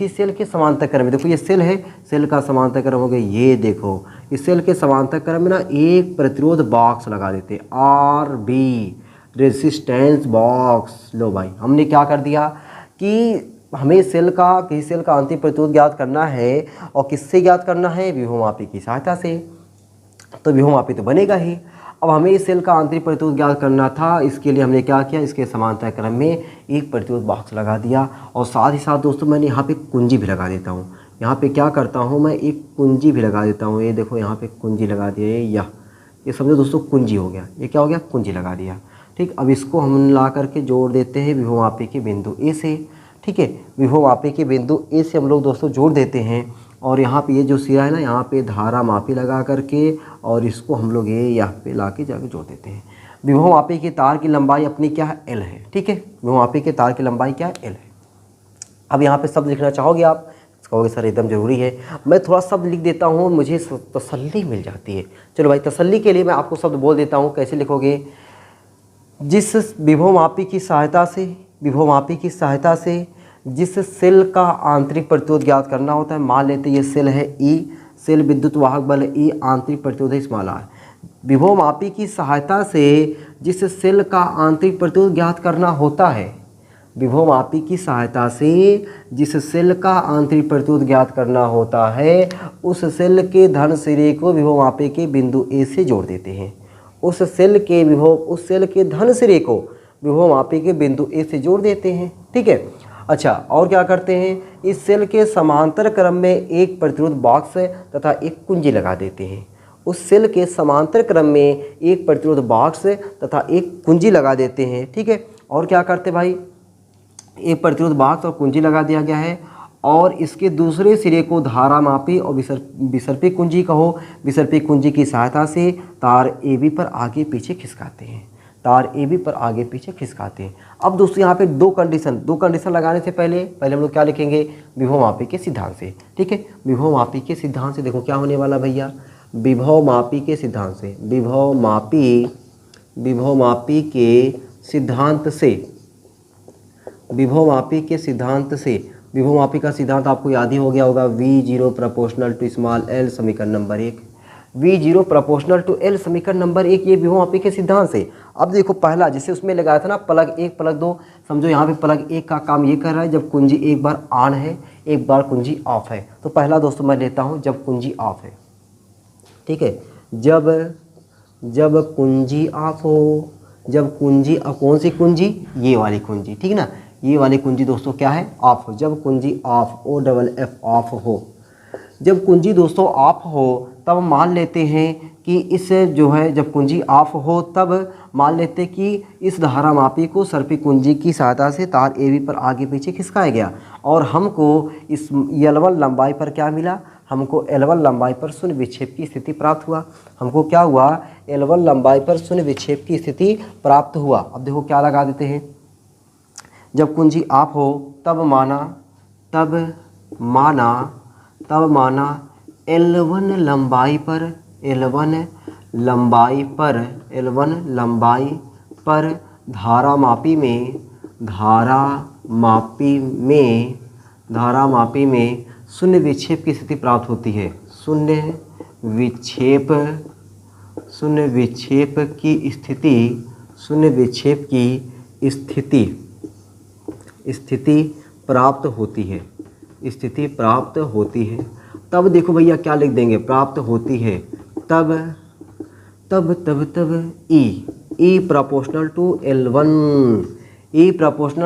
सेल के समांतर क्रम में, देखो ये सेल है, सेल का समांतर क्रम हो गया, ये देखो इस सेल के समांतर क्रम में ना एक प्रतिरोध बॉक्स लगा देते, RB रेजिस्टेंस बॉक्स। लो भाई हमने क्या कर दिया कि हमें किसी सेल का आंतरिक प्रतिरोध ज्ञात करना है, और किससे ज्ञात करना है? विभव मापी की सहायता से। तो विभव मापी तो बनेगा ही। अब हमें इस सेल का आंतरिक प्रतिरोध ज्ञात करना था, इसके लिए हमने क्या किया? इसके समांतर क्रम में एक प्रतिरोध बॉक्स लगा दिया, और साथ ही साथ दोस्तों मैंने यहाँ पे कुंजी भी लगा देता हूँ। यहाँ पे क्या करता हूँ मैं? एक कुंजी भी लगा देता हूँ, ये देखो यहाँ पे कुंजी लगा दिया, ये समझो दोस्तों कुंजी हो गया। ये क्या हो गया? कुंजी लगा दिया, ठीक। अब इसको हम ला करके जोड़ देते हैं विभव मापी के बिंदु ए से, ठीक है। विभव मापी के बिंदु ए से हम लोग दोस्तों जोड़ देते हैं, और यहाँ पे ये जो सिरा है ना, यहाँ पे धारा मापी लगा करके, और इसको हम लोग ये यहाँ पे ला के जाके जोड़ देते हैं। विभव मापी के तार की लंबाई अपनी क्या है? L है, ठीक है। विभव मापी के तार की लंबाई क्या है? L है। अब यहाँ पे शब्द लिखना चाहोगे आप? कहोगे सर एकदम ज़रूरी है, मैं थोड़ा शब्द लिख देता हूँ, मुझे तसल्ली मिल जाती है। चलो भाई तसल्ली के लिए मैं आपको शब्द बोल देता हूँ, कैसे लिखोगे? जिस विभव मापी की सहायता से जिस सेल का आंतरिक प्रतिरोध ज्ञात करना होता है, मान लेते ये सेल है E, सेल विद्युत वाहक बल E, आंतरिक प्रतिरोध है स्मॉल r। विभव मापी की सहायता से जिस सेल का आंतरिक प्रतिरोध ज्ञात करना होता है, विभव मापी की सहायता से जिस सेल का आंतरिक प्रतिरोध ज्ञात करना होता है, उस सेल के धन सिरे को विभव मापी के बिंदु ए से जोड़ देते हैं। उस सेल के धन सिरे को विभव मापी के बिंदु ए से जोड़ देते हैं, ठीक है। अच्छा और क्या करते हैं? इस सेल के समांतर क्रम में एक प्रतिरोध बॉक्स तथा एक कुंजी लगा देते हैं। उस सेल के समांतर क्रम में एक प्रतिरोध बॉक्स तथा एक कुंजी लगा देते हैं, ठीक है। और क्या करते भाई? एक प्रतिरोध बॉक्स और कुंजी लगा दिया गया है, और इसके दूसरे सिरे को धारा मापी और विसर्पी कुंजी कहो, विसर्पी कुंजी की सहायता से तार AB पर आगे पीछे खिसकाते हैं। अब दोस्तों यहाँ पे दो कंडीशन लगाने से पहले हम लोग क्या लिखेंगे? विभव मापी के सिद्धांत से, ठीक है। विभव मापी के सिद्धांत से देखो क्या होने वाला भैया? विभव मापी के सिद्धांत विभवमापी के सिद्धांत से, विभवमापी का सिद्धांत आपको याद ही हो गया होगा, V0 proportional to small l, समीकरण number 1। V0 proportional to l, समीकरण नंबर 1, ये विभवमापी के सिद्धांत से। अब देखो पहला जिसे उसमें लगाया था ना प्लग 1 प्लग 2, समझो यहाँ पे प्लग 1 का काम ये कर रहा है जब कुंजी एक बार ऑन है एक बार कुंजी ऑफ है। तो पहला दोस्तों मैं लेता हूँ जब कुंजी ऑफ है, ठीक है, जब कुंजी ऑफ हो, जब कुंजी, कौन सी कुंजी, ये वाली कुंजी, ठीक है ना, ये वाली कुंजी दोस्तों क्या है, ऑफ हो। जब कुंजी ऑफ, OFF ऑफ हो, जब कुंजी दोस्तों ऑफ हो तब मान लेते हैं कि इस जो है जब कुंजी ऑफ हो तब मान लेते हैं कि इस धारामापी को सर्पी कुंजी की सहायता से तार AB पर आगे पीछे खिसकाया गया और हमको इस L1 लंबाई पर क्या मिला, हमको L1 लंबाई पर शून्य विक्षेप की स्थिति प्राप्त हुआ। हमको क्या हुआ, L1 लंबाई पर शून्य विक्षेप की स्थिति प्राप्त हुआ। अब देखो क्या लगा देते हैं, जब कुंजी ऑफ हो तब माना L1 लंबाई पर धारामापी में शून्य विक्षेप की स्थिति प्राप्त होती है। शून्य विक्षेप की स्थिति प्राप्त होती है। तब देखो भैया क्या लिख देंगे, प्राप्त होती है, तब E प्रोपोर्शनल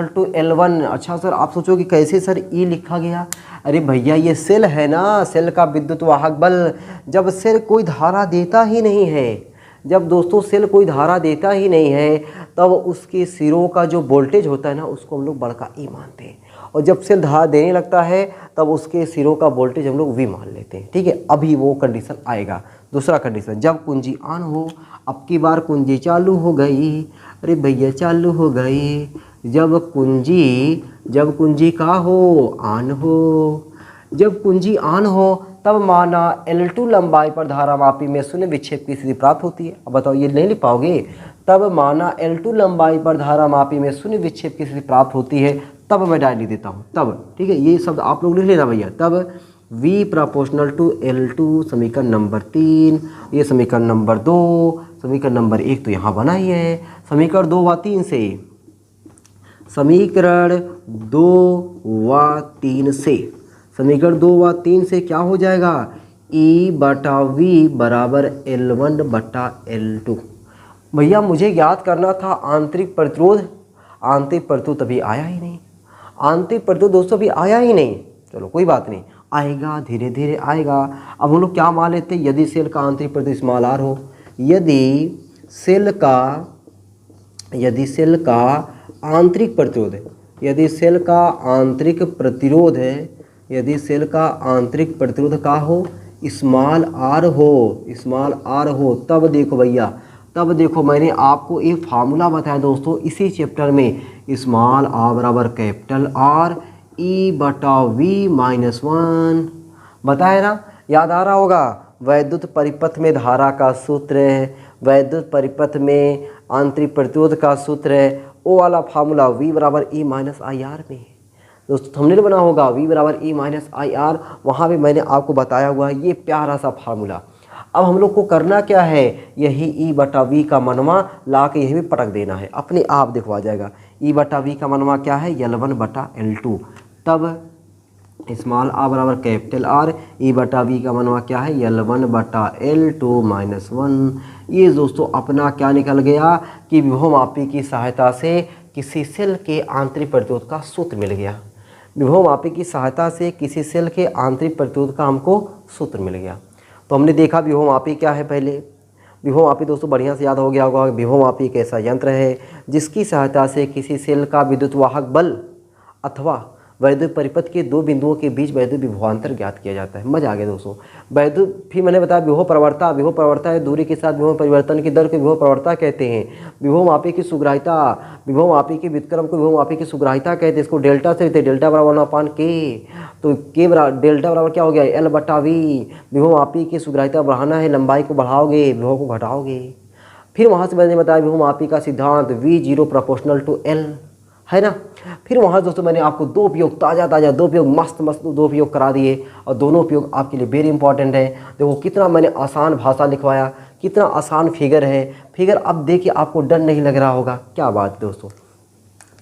टू L1। अच्छा सर आप सोचोगे कैसे सर E लिखा गया, अरे भैया ये सेल है ना, सेल का विद्युत वाहक बल, जब सेल कोई धारा देता ही नहीं है, जब दोस्तों सेल कोई धारा देता ही नहीं है तब उसके सिरों का जो वोल्टेज होता है ना उसको हम लोग बड़का E मानते हैं, और जब सेल धारा देने लगता है तब उसके सिरों का वोल्टेज हम लोग V मान लेते हैं, ठीक है। अभी वो कंडीशन आएगा। दूसरा कंडीशन, जब कुंजी ऑन हो, अब की बार कुंजी चालू हो गई, अरे भैया चालू हो गई, जब कुंजी का हो, ऑन हो, जब कुंजी ऑन हो तब माना L2 लंबाई पर धारामापी में शून्य विक्षेप की स्थिति प्राप्त होती है। अब बताओ ये नहीं लिख पाओगे, तब माना L2 लंबाई पर धारामापी में शून्य विक्षेप की स्थिति प्राप्त होती है, तब मैं डायल लिख देता हूँ, तब, ठीक है, ये शब्द आप लोग लिख लेना भैया, तब V प्रोपोर्शनल टू L2, समीकरण नंबर 3, ये समीकरण नंबर 2, समीकरण नंबर 1 तो यहाँ बना ही है, समीकरण 2 व 3 से क्या हो जाएगा, E/V बराबर L1/L2। भैया मुझे याद करना था आंतरिक प्रतिरोध, आंतरिक प्रतिरोध अभी आया ही नहीं, आंतरिक प्रतिरोध दोस्तों अभी आया ही नहीं, चलो कोई बात नहीं, आएगा, धीरे धीरे आएगा। अब हम लोग क्या मान लेते हैं, यदि सेल का आंतरिक प्रतिरोध स्मॉल r हो, यदि सेल का आंतरिक प्रतिरोध है, यदि सेल का आंतरिक प्रतिरोध का हो स्मॉल r हो, तब देखो भैया, तब देखो मैंने आपको एक फार्मूला बताया दोस्तों इसी चैप्टर में, स्मॉल r बराबर कैपिटल R E/V-1 बताया ना, याद आ रहा होगा। वैद्युत परिपथ में धारा का सूत्र है, वैद्युत परिपथ में आंतरिक प्रतिरोध का सूत्र है, वो वाला फार्मूला V बराबर E माइनस IR में है दोस्तों, थंबनेल बना होगा V बराबर E माइनस IR, वहाँ भी मैंने आपको बताया हुआ है ये प्यारा सा फार्मूला। अब हम लोग को करना क्या है, यही E/V का मनवा ला के यही भी पटक देना है, अपने आप देखो आ जाएगा। E/V का मनवा क्या है, L1/L2, तब स्मॉल r बराबर कैपिटल R, E/V का मनवा क्या है, L1/L2-1। ये दोस्तों अपना क्या निकल गया कि विभवमापी की सहायता से किसी सेल के आंतरिक प्रतिरोध का सूत्र मिल गया, विभवमापी की सहायता से किसी सेल के आंतरिक प्रतिरोध का हमको सूत्र मिल गया। तो हमने देखा विभवमापी क्या है, पहले विभवमापी दोस्तों बढ़िया से याद हो गया होगा। विभवमापी एक ऐसा यंत्र है जिसकी सहायता से किसी सेल का विद्युत वाहक बल अथवा वैद्युत परिपथ के दो बिंदुओं के बीच वैद्युत विभवांतर ज्ञात किया जाता है। मजा आ गया दोस्तों। वैद्युत फिर मैंने बताया विभव प्रवणता है दूरी के साथ विभव परिवर्तन की दर को विभव प्रवणता कहते हैं। विभवमापी की सुग्राहिता, विभवमापी के व्युत्क्रम को विभवमापी की सुग्राहिता कहते हैं। इसको डेल्टा से देते, डेल्टा बराबर 1/K, तो K बराबर डेल्टा बराबर क्या हो गया, L/V। विभवमापी की सुग्राहिता बढ़ाना है, लंबाई को बढ़ाओगे विभव को घटाओगे। फिर वहाँ से मैंने बताया विभवमापी का सिद्धांत V0 प्रोपोर्शनल टू L है ना। फिर वहाँ दोस्तों मैंने आपको दो उपयोग ताज़ा ताज़ा दो उपयोग मस्त मस्त दो उपयोग करा दिए, और दोनों उपयोग आपके लिए वेरी इंपॉर्टेंट है। देखो कितना मैंने आसान भाषा लिखवाया, कितना आसान फिगर है। फिगर अब देखिए आपको डर नहीं लग रहा होगा, क्या बात है दोस्तों।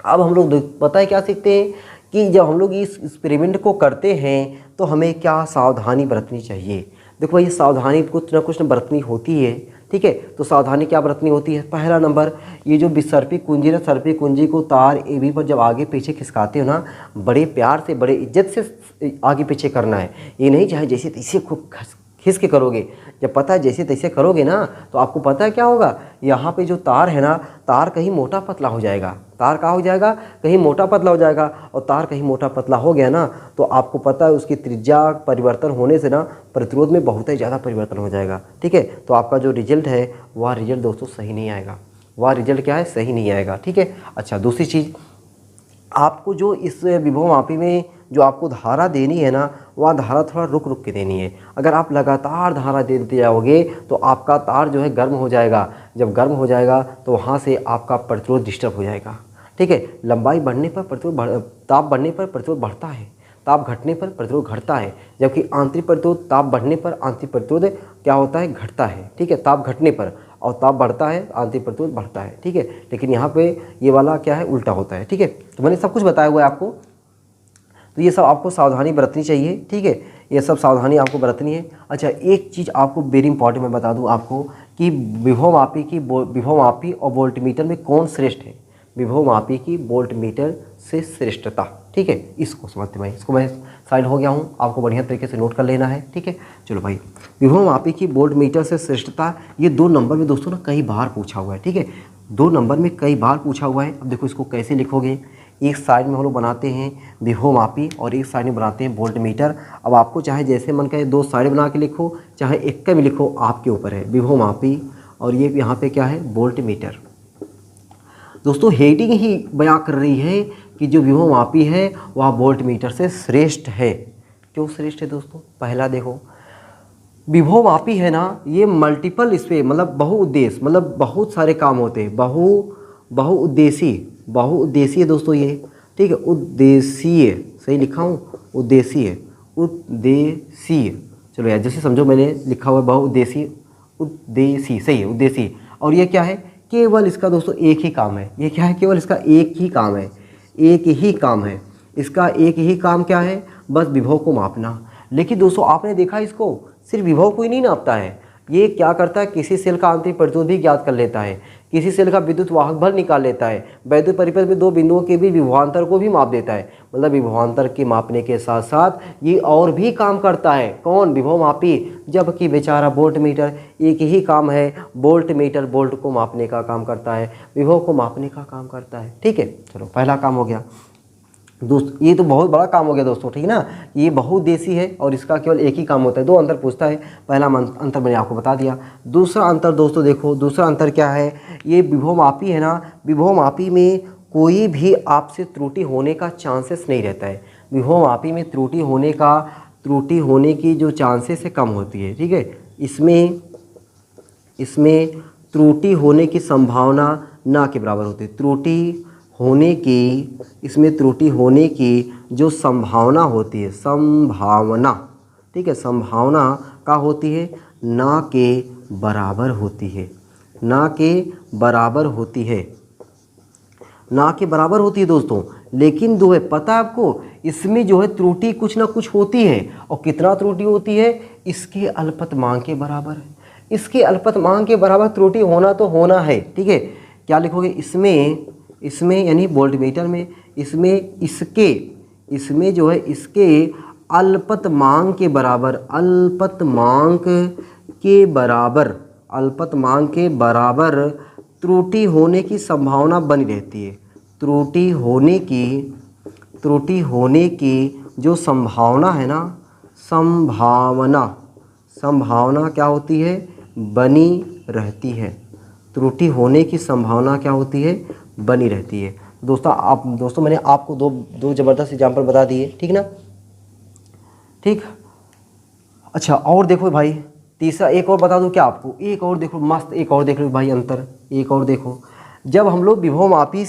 अब हम लोग पता है क्या सीखते हैं कि जब हम लोग इस एक्सपेरिमेंट को करते हैं तो हमें क्या सावधानी बरतनी चाहिए। देखो भाई सावधानी कुछ ना बरतनी होती है, ठीक है। तो सावधानी क्या बरतनी होती है। पहला नंबर, ये जो सर्पी कुंजी ना, सर्पी कुंजी को तार AB पर जब आगे पीछे खिसकाते हो ना, बड़े प्यार से बड़े इज्जत से आगे पीछे करना है। ये नहीं चाहे जैसे तैसे खूब खिस के करोगे। जब पता है जैसे तैसे करोगे ना तो आपको पता है क्या होगा, यहाँ पे जो तार है ना, तार कहीं मोटा पतला हो जाएगा। तार क्या हो जाएगा, कहीं मोटा पतला हो जाएगा। और तार कहीं मोटा पतला हो गया ना तो आपको पता है उसकी त्रिज्या परिवर्तन होने से ना प्रतिरोध में बहुत ही ज़्यादा परिवर्तन हो जाएगा, ठीक है। तो आपका जो रिजल्ट है वह रिजल्ट दोस्तों सही नहीं आएगा, वह रिजल्ट क्या है, सही नहीं आएगा, ठीक है। अच्छा दूसरी चीज़, आपको जो इस विभव मापी में जो आपको धारा देनी है ना, वह धारा थोड़ा रुक रुक के देनी है। अगर आप लगातार धारा देते जाओगे तो आपका तार जो है गर्म हो जाएगा। जब गर्म हो जाएगा तो वहाँ से आपका प्रतिरोध डिस्टर्ब हो जाएगा, ठीक है। लंबाई बढ़ने पर प्रतिरोध ताप बढ़ने पर प्रतिरोध बढ़ता है, ताप घटने पर प्रतिरोध घटता है। जबकि आंतरिक प्रतिरोध ताप बढ़ने पर आंतरिक प्रतिरोध क्या होता है, घटता है, ठीक है। ताप घटने पर, और ताप बढ़ता है आंतरिक प्रतिरोध बढ़ता है, ठीक है। लेकिन यहाँ पे ये वाला क्या है, उल्टा होता है, ठीक है। तो मैंने सब कुछ बताया हुआ है आपको, तो ये सब आपको सावधानी बरतनी चाहिए, ठीक है। ये सब सावधानी आपको बरतनी है। अच्छा एक चीज़ आपको वेरी इंपॉर्टेंट मैं बता दूं आपको कि विभव मापी और वोल्टमीटर में कौन श्रेष्ठ है। विभव मापी की वोल्टमीटर से श्रेष्ठता, ठीक है। इसको समझते भाई, इसको मैं साइड हो गया हूँ, आपको बढ़िया तरीके से नोट कर लेना है, ठीक है। चलो भाई, विभव मापी की वोल्टमीटर से श्रेष्ठता, ये 2 नंबर में दोस्तों ना कई बार पूछा हुआ है, ठीक है। 2 नंबर में कई बार पूछा हुआ है। अब देखो इसको कैसे लिखोगे, एक साइड में हम लोग बनाते हैं विभव मापी और एक साइड में बनाते हैं वोल्टमीटर। अब आपको चाहे जैसे मन करे 2 साइड बना के लिखो, चाहे एक का भी लिखो, आपके ऊपर है। विभव मापी और ये यहाँ पे क्या है, वोल्टमीटर। दोस्तों हेडिंग ही बयां कर रही है कि जो विभव मापी है वह वोल्टमीटर से श्रेष्ठ है। क्यों श्रेष्ठ है दोस्तों, पहला देखो, विभव मापी है ना, ये मल्टीपल इस पर मतलब बहुउद्देश्य, मतलब बहुत सारे काम होते हैं। बहुउद्देशीय दोस्तों ये, ठीक है। उद्देशीय, सही लिखा हूँ, उद्देशीय। चलो यार जैसे समझो, मैंने लिखा हुआ बहुउद्देशीय, उद्देशीय, सही है, उद्देशीय। और ये क्या है, केवल इसका दोस्तों एक ही काम है। ये क्या है, केवल इसका एक ही काम है, एक ही काम है। इसका एक ही काम क्या है, बस विभव को मापना। लेकिन दोस्तों आपने देखा इसको सिर्फ विभव को ही नहीं नापता है, ये क्या करता है, किसी सेल का आंतरिक प्रतिरोध भी ज्ञात कर लेता है, किसी सेल का विद्युत वाहक बल निकाल लेता है, वैद्युत परिपथ में 2 बिंदुओं के बीच विभवांतर को भी माप देता है। मतलब विभवांतर के मापने के साथ साथ ये और भी काम करता है। कौन, विभव मापी। जबकि बेचारा वोल्टमीटर एक ही काम है, वोल्टमीटर वोल्ट को मापने का काम करता है, विभव को मापने का काम करता है, ठीक है। चलो पहला काम हो गया दोस्त, ये तो बहुत बड़ा काम हो गया दोस्तों, ठीक है ना। ये बहुउद्देशीय है और इसका केवल एक ही काम होता है। 2 अंतर पूछता है, पहला अंतर मैंने आपको बता दिया। दूसरा अंतर दोस्तों देखो, दूसरा अंतर क्या है, ये विभव मापी है ना, विभव मापी में कोई भी आपसे त्रुटि होने का चांसेस नहीं रहता है। विभव मापी में त्रुटि होने की जो चांसेस है कम होती है, ठीक है। इसमें त्रुटि होने की संभावना ना के बराबर होती है। इसमें त्रुटि होने की जो संभावना होती है, संभावना, ठीक है, संभावना का होती है ना के बराबर होती है, ना के बराबर होती है, ना के बराबर होती है दोस्तों। लेकिन जो है पता है आपको, इसमें जो है त्रुटि कुछ ना कुछ होती है। और कितना त्रुटि होती है, इसके अल्पतमांक के बराबर है। इसके अल्पतमांक के बराबर त्रुटि होना तो होना है, ठीक है। क्या लिखोगे, इसमें यानी वोल्टमीटर में, इसमें जो है इसके अल्पतमांक के बराबर त्रुटि होने की संभावना बनी रहती है। त्रुटि होने की जो संभावना है ना, संभावना क्या होती है, बनी रहती है। त्रुटि होने की संभावना क्या होती है, बनी रहती है। दोस्तों मैंने आपको दो ज़बरदस्त एग्जाम्पल बता दिए, ठीक ना, ठीक। अच्छा और देखो भाई, तीसरा एक और बता दूं क्या आपको, एक और देखो मस्त, एक और देख लो भाई अंतर, एक और देखो। जब हम लोग विभवमापी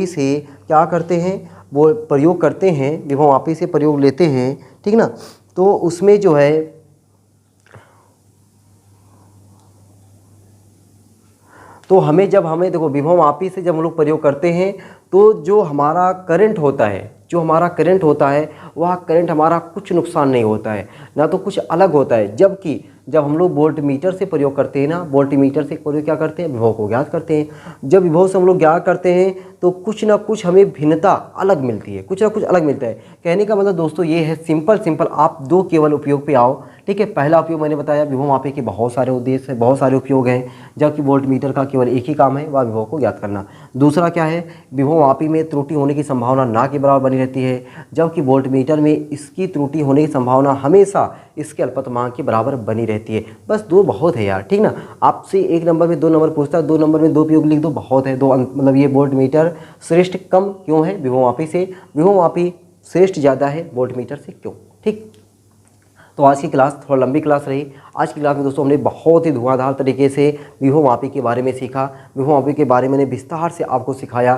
से क्या करते हैं, वो प्रयोग करते हैं, विभवमापी से प्रयोग लेते हैं, ठीक ना। तो उसमें जो है तो हमें देखो विभवमापी से जब हम लोग प्रयोग करते हैं तो जो हमारा करंट होता है वह करंट हमारा कुछ नुकसान नहीं होता है, ना तो कुछ अलग होता है। जबकि जब हम लोग वोल्टमीटर से प्रयोग करते हैं ना, वोल्टमीटर से प्रयोग क्या करते हैं, विभव को ज्ञात करते हैं। जब विभव से हम लोग ज्ञात करते हैं तो कुछ ना कुछ हमें भिन्नता अलग मिलती है, कुछ ना कुछ अलग मिलता है। कहने का मतलब दोस्तों ये है, सिंपल आप दो केवल उपयोग पे आओ, ठीक है। पहला उपयोग मैंने बताया, विभवमापी के बहुत सारे उद्देश्य हैं, बहुत सारे उपयोग हैं, जबकि वोल्टमीटर का केवल एक ही काम है, वह विभव को ज्ञात करना। दूसरा क्या है, विभवमापी में त्रुटि होने की संभावना ना के बराबर बनी रहती है, जबकि वोल्टमीटर में इसकी त्रुटि होने की संभावना हमेशा इसके अल्पतमांक के बराबर बनी रहती है। बस दो बहुत है यार, ठीक ना। आपसे 1 नंबर में 2 नंबर पूछता है, 2 नंबर में 2 उपयोग लिख दो, बहुत है। मतलब ये वोल्टमीटर श्रेष्ठ कम क्यों है विभवमापी से, विभवमापी श्रेष्ठ ज़्यादा है वोल्टमीटर से क्यों, ठीक। तो आज की क्लास थोड़ा लंबी क्लास रही। आज की क्लास में दोस्तों हमने बहुत ही धुआंधार तरीके से विभवमापी के बारे में सीखा। विभवमापी के बारे में मैंने विस्तार से आपको सिखाया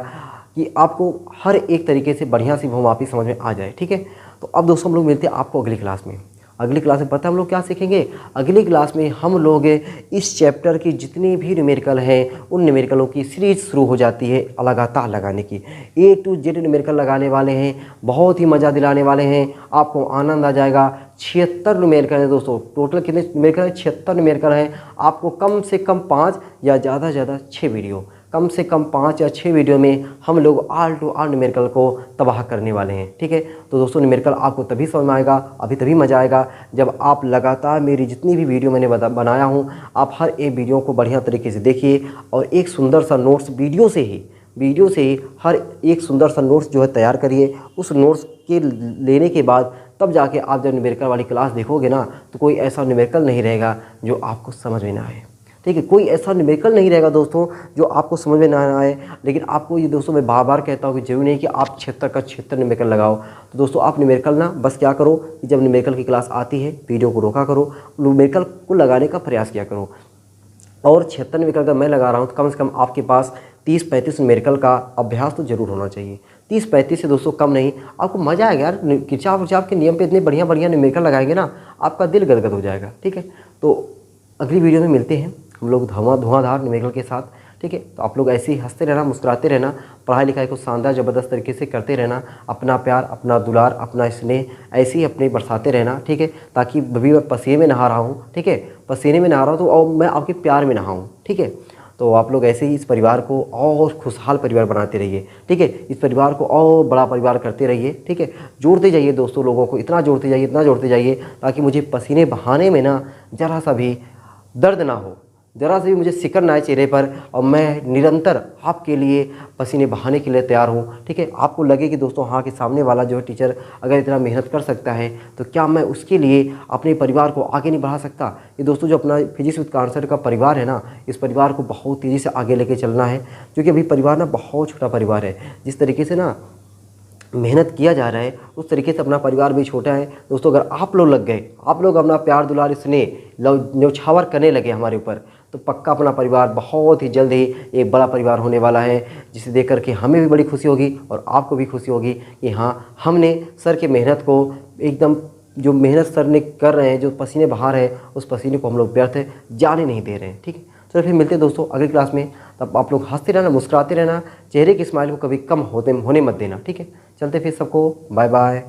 कि आपको हर एक तरीके से बढ़िया सी विभवमापी समझ में आ जाए, ठीक है। तो अब दोस्तों हम लोग मिलते हैं आपको अगली क्लास में। अगली क्लास में पता है हम लोग क्या सीखेंगे, अगली क्लास में हम लोग इस चैप्टर की जितनी भी न्यूमेरिकल हैं उन न्यूमेरिकलों की सीरीज शुरू हो जाती है लगातार लगाने की। A to Z न्यूमेरिकल लगाने वाले हैं, बहुत ही मज़ा दिलाने वाले हैं, आपको आनंद आ जाएगा। 76 न्यूमेरिकल है दोस्तों, टोटल कितने न्यूमेरिकल है, 76 न्यूमेरिकल है। आपको कम से कम 5 या ज़्यादा से ज़्यादा 6 वीडियो, कम से कम 5 या 6 वीडियो में हम लोग ऑल टू ऑल न्यूमेरिकल को तबाह करने वाले हैं, ठीक है। तो दोस्तों न्यूमेरिकल आपको तभी समझ में आएगा, तभी मज़ा आएगा जब आप लगातार मेरी जितनी भी वीडियो मैंने बनाया हूँ, आप हर एक वीडियो को बढ़िया तरीके से देखिए और एक सुंदर सा नोट्स वीडियो से ही हर एक सुंदर सा नोट्स जो है तैयार करिए। उस नोट्स के लेने के बाद तब जाके आप जब न्यूमेरिकल वाली क्लास देखोगे ना, तो कोई ऐसा न्यूमेरिकल नहीं रहेगा जो आपको समझ में ना आए, ठीक है। कोई ऐसा न्यूमेरिकल नहीं रहेगा दोस्तों जो आपको समझ में ना आए। लेकिन आपको ये दोस्तों मैं बार बार कहता हूँ कि जरूरी नहीं कि आप 76 का 76 न्यूमेरिकल लगाओ। तो दोस्तों आप न्यूमेरिकल ना बस क्या करो कि जब न्यूमेरिकल की क्लास आती है वीडियो को रोका करो, न्यूमेरिकल को लगाने का प्रयास किया करो। और 76 न्यूमेरिकल अगर मैं लगा रहा हूँ तो कम से कम आपके पास 30-35 न्यूमेरिकल का अभ्यास तो जरूर होना चाहिए। 30-35 से दोस्तों कम नहीं, आपको मज़ा आएगा यार। किरचॉफ के नियम पे इतने बढ़िया न्यूमेरिकल लगाएंगे ना, आपका दिल गदगद हो जाएगा, ठीक है। तो अगली वीडियो में मिलते हैं हम लोग धुआंधार न्यूमेरिकल के साथ, ठीक है। तो आप लोग ऐसे ही हंसते रहना, मुस्कुराते रहना, पढ़ाई लिखाई को शानदार ज़बरदस्त तरीके से करते रहना, अपना प्यार, अपना दुलार, अपना स्नेह ऐसे ही अपने बरसाते रहना, ठीक है। ताकि अभी मैं पसीने में नहा रहा हूँ, ठीक है, पसीने में नहा रहा हूँ तो और मैं आपके प्यार में नहाऊँ, ठीक है। तो आप लोग ऐसे ही इस परिवार को और खुशहाल परिवार बनाते रहिए, ठीक है। इस परिवार को और बड़ा परिवार करते रहिए, ठीक है। जोड़ते जाइए दोस्तों, लोगों को इतना जोड़ते जाइए ताकि मुझे पसीने बहाने में ना ज़रा सा भी दर्द ना हो, ज़रा से भी मुझे सिकन ना आए चेहरे पर, और मैं निरंतर आपके लिए पसीने बहाने के लिए तैयार हूँ, ठीक है। आपको लगे कि दोस्तों हाँ कि सामने वाला जो है टीचर अगर इतना मेहनत कर सकता है तो क्या मैं उसके लिए अपने परिवार को आगे नहीं बढ़ा सकता। ये दोस्तों जो अपना फिजिक्स विद कांसेप्ट का परिवार है ना, इस परिवार को बहुत तेज़ी से आगे लेके चलना है, क्योंकि अभी परिवार ना बहुत छोटा परिवार है। जिस तरीके से ना मेहनत किया जा रहा है उस तरीके से अपना परिवार भी छोटा है दोस्तों। अगर आप लोग लग गए, आप लोग अपना प्यार दुलार स्नेह न्यौछावर करने लगे हमारे ऊपर, तो पक्का अपना परिवार बहुत ही जल्द ही एक बड़ा परिवार होने वाला है, जिसे देख कर के हमें भी बड़ी खुशी होगी और आपको भी खुशी होगी कि हाँ हमने सर की मेहनत को एकदम, जो मेहनत सर ने कर रहे हैं, जो पसीने बहा रहे हैं, उस पसीने को हम लोग व्यर्थ जाने नहीं दे रहे हैं, ठीक है। चलो फिर मिलते हैं दोस्तों अगली क्लास में। तब आप लोग हंसते रहना, मुस्कुराते रहना, चेहरे की स्माइल को कभी कम होने मत देना, ठीक है। चलते फिर सबको बाय बाय।